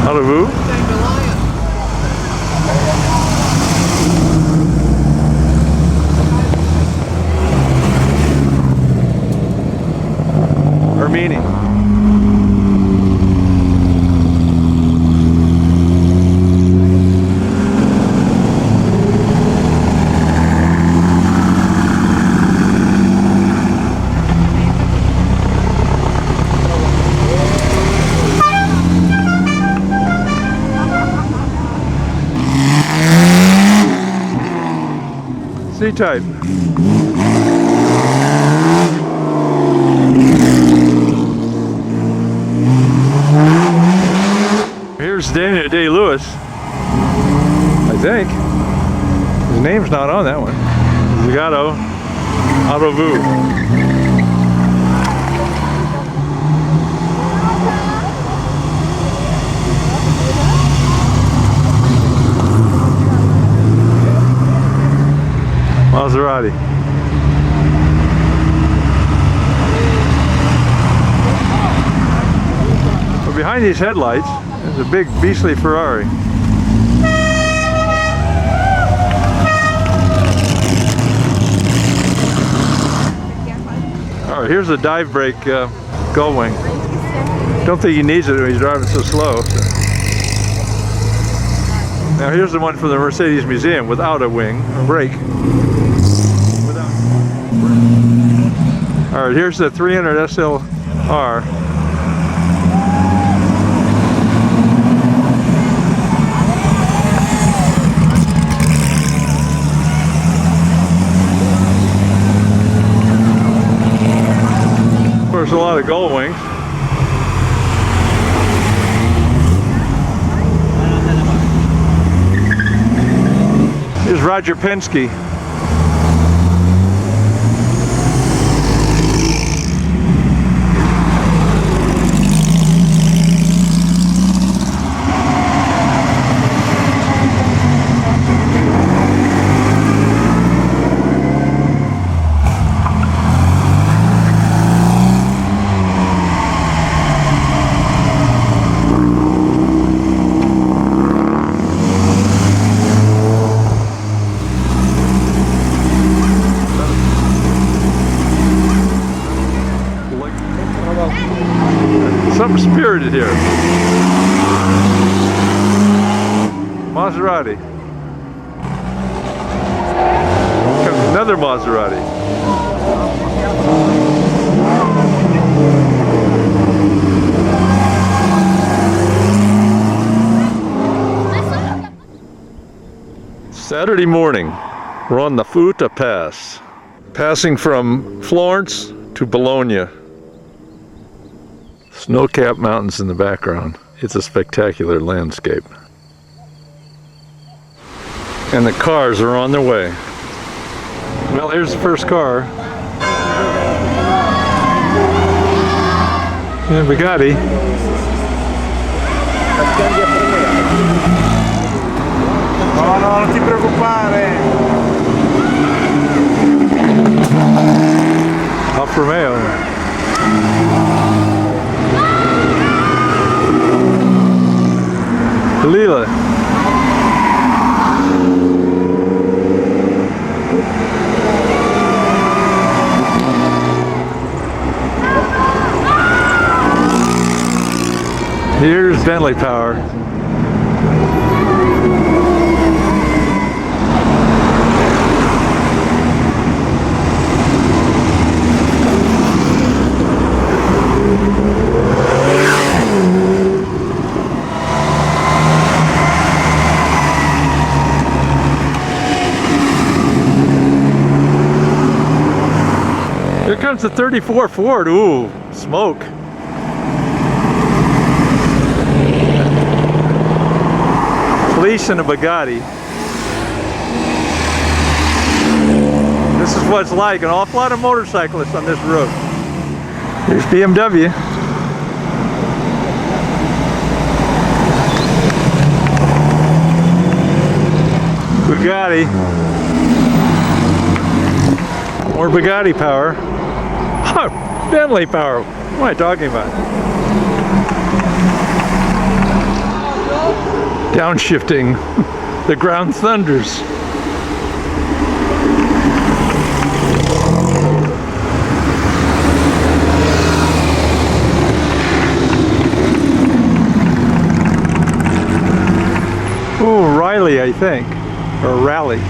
[SPEAKER 1] Allez-vous? Armini. C-type. Here's Daniel Day-Lewis, I think. His name's not on that one. Zagato Autovu. Maserati. But behind these headlights, there's a big beastly Ferrari. Alright, here's a dive brake gull wing. Don't think he needs it when he's driving so slow. Now here's the one from the Merceders Museum without a wing, or brake. Alright, here's the 300 SLR. There's a lot of gull wings. Here's Roger Penske. Something spirited here. Maserati. another Maserati. Saturday morning, we're on the Futa Pass, passing from Florence to Bologna. Snow-capped mountains in the background. It's a spectacular landscape. And the cars are on their way. Well, here's the first car. And Bugatti.
[SPEAKER 4] No, no, non ti preoccupare.
[SPEAKER 1] Alfa Romeo. Lila. Here's Vendley power. Here comes the 34 Ford. Ooh, smoke. Police and a Bugatti. This is what it's like. An awful lot of motorcyclists on this road. Here's BMW. Bugatti. More Bugatti power. Oh, Vendley power. What am I talking about? Downshifting. The ground thunders. Oh, Riley, I think. Or Rally.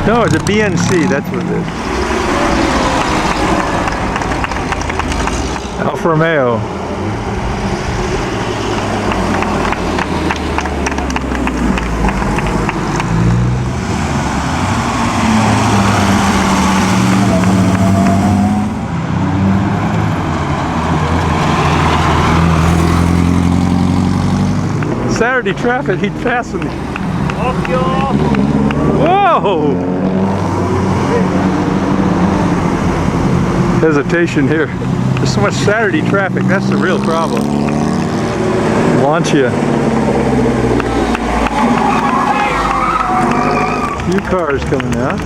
[SPEAKER 1] No, it's a BNC, that's what it is. Alfa Romeo. Saturday traffic, he'd pass me. Whoa! Hesitation here. There's so much Saturday traffic, that's the real problem. Lanchia. A few cars coming out.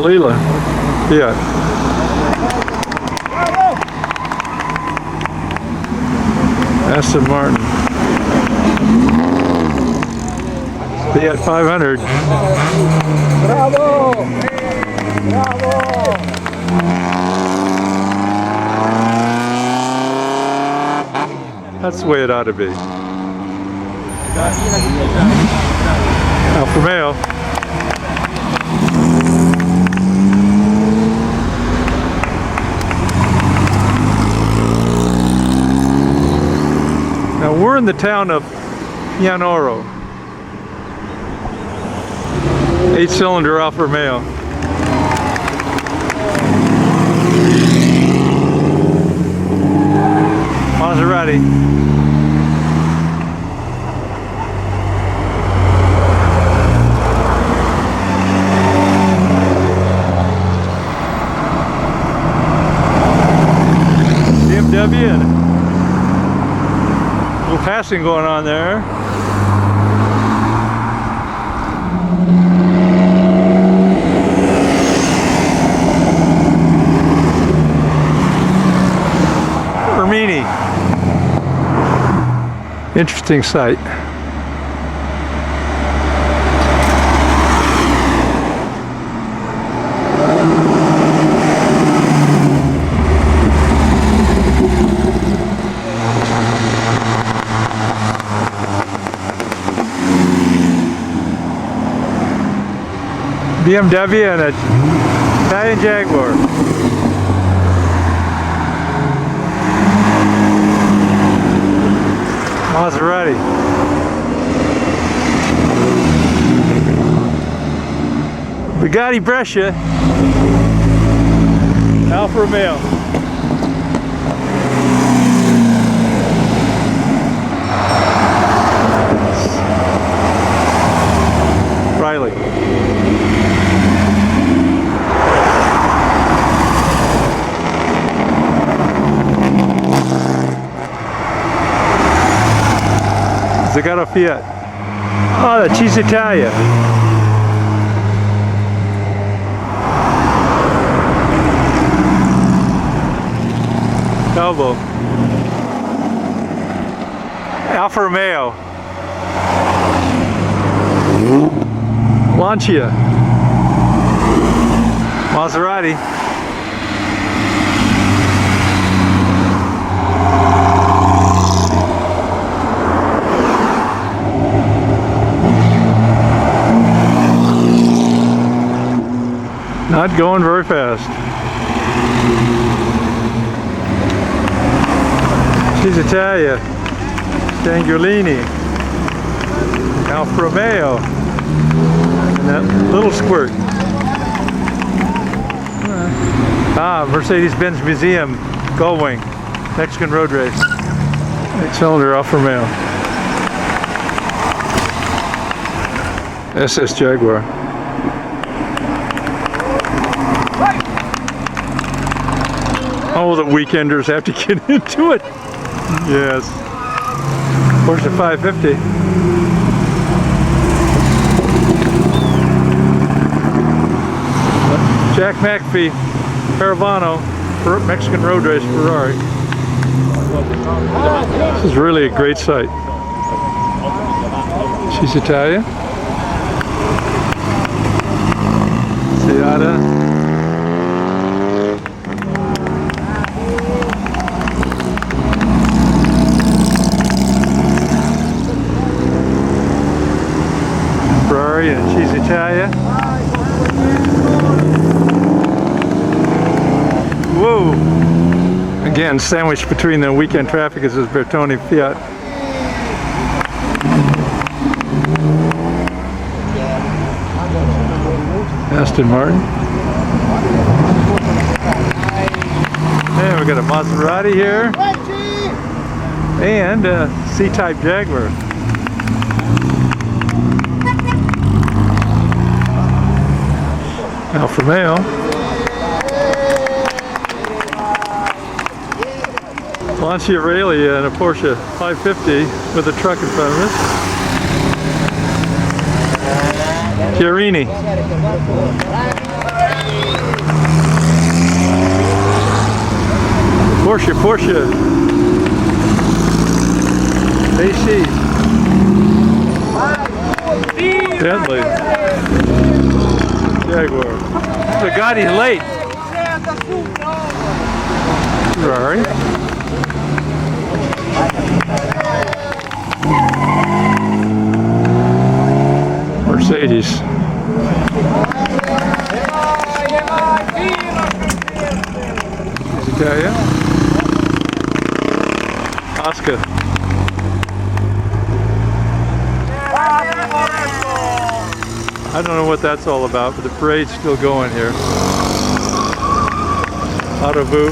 [SPEAKER 1] Lila. Yeah. Aston Martin. Fiat 500.
[SPEAKER 4] Bravo! Bravo!
[SPEAKER 1] That's the way it ought to be. Alfa Romeo. Now we're in the town of Pianoro. 8-cylinder Alfa Romeo. Maserati. BMW and a little passing going on there. Interesting sight. BMW and a Italian Jaguar. Maserati. Bugatti Brescia. Alfa Romeo. Riley. Zagato Fiat. Oh, the Cheese Italia. Cobbled. Alfa Romeo. Lanchia. Maserati. Not going very fast. She's Italia. Stangolini. Alfa Romeo. And that little squirt. Merceders Benz Museum. Gullwing. Mexican road race. 8-cylinder Alfa Romeo. SS Jaguar. Oh, the weekenders have to get into it. Yes. Porsche 550. Jack McAfee, Caravano, Mexican road race Ferrari. This is really a great site. She's Italian. Seata. And Cheese Italia. Whoa! Again, sandwiched between the weekend traffic is this Bertone Fiat. Aston Martin. And we got a Maserati here. And a C-type Jaguar. Alfa Romeo. Lanchia Aurelia and a Porsche 550 with a truck in front of us. Chiarini. Porsche. AC. Vendley. Jagaur. Bugatti's late. Ferrari. Mercedes. Italia. Osca. I don't know what that's all about, but the parade's still going here. Autovu.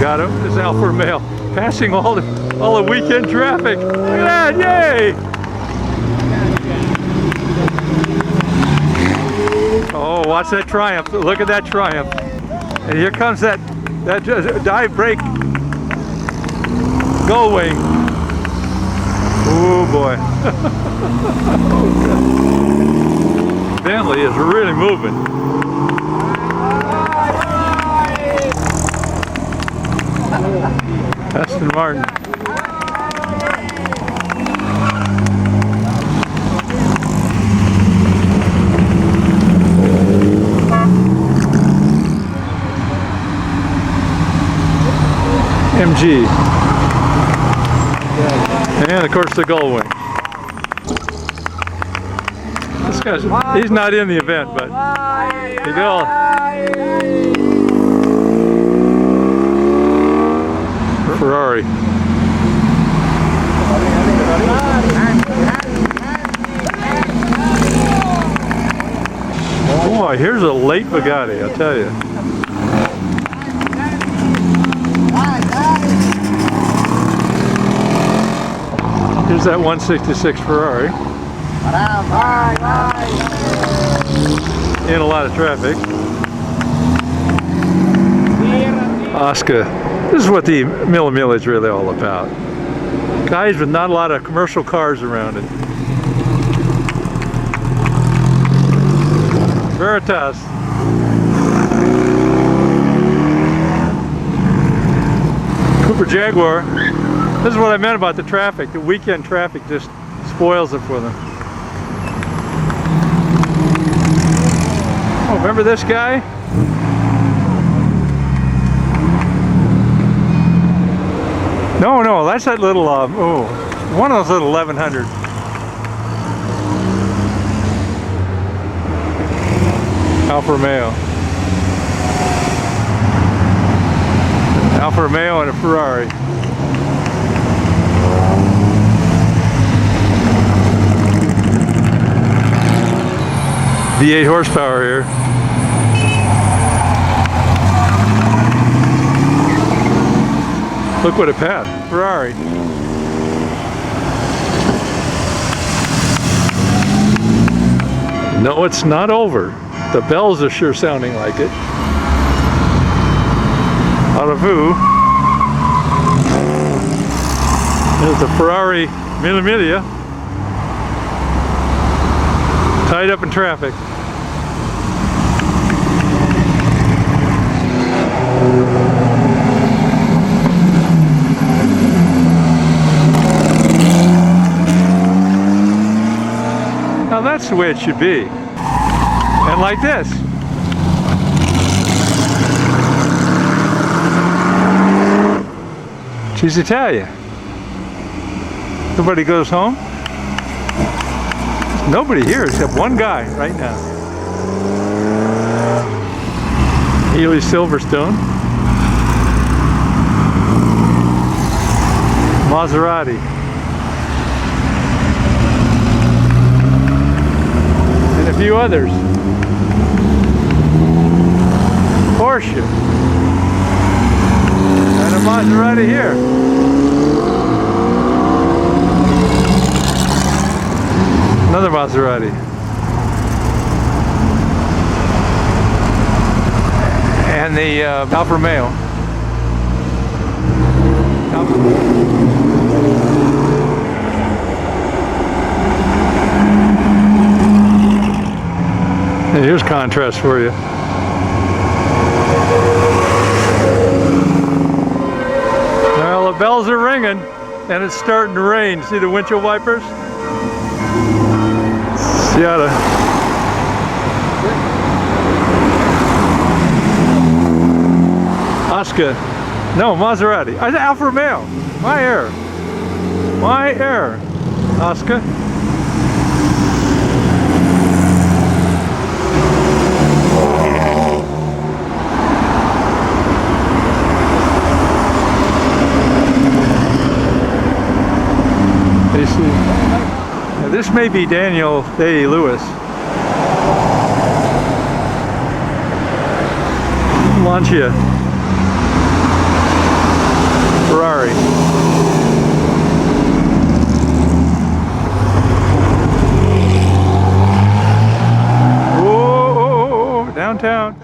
[SPEAKER 1] Got him. This Alfa Romeo passing all the weekend traffic. Look at that! Yay! Oh, watch that Triumph! Look at that Triumph! And here comes that dive brake Gullwing. Oh boy! Vendley is really moving. Aston Martin. MG. And of course the Gullwing. This This guy's, he's not in the event, but you go. Ferrari. Boy, here's a late Bugatti, I'll tell you. Here's that 166 Ferrari. In a lot of traffic. Osca. This is what the Mille Miglia is really all about. Guys with not a lot of commercial cars around it. Veritas. Cooper Jagaur. This is what I meant about the traffic. The weekend traffic just spoils it for them. Oh, remember this guy? No, that's that little, one of those little 1100. Alfa Romeo. Alfa Romeo and a Ferrari. V8 horsepower here. Look what it passed. Ferrari. No, it's not over. The bells are sure sounding like it. Out of view. There's the Ferrari Mille Miglia. Tied up in traffic. Now that's the way it should be. And like this. She's Italian. Somebody goes home. There's nobody here except one guy right now. Healy Silverstone. Maserati. And a few others. Porsche. And a Maserati here. Another Maserati. And the Alfa Romeo. And here's contrast for you. Well, the bells are ringing and it's starting to rain. See the windshield wipers? Seattle. Osca. No, Maserati. I said Alfa Romeo. My error. My error. Osca. This may be Daniel Day-Lewis. Lanchia. Ferrari. Whoa, downtown.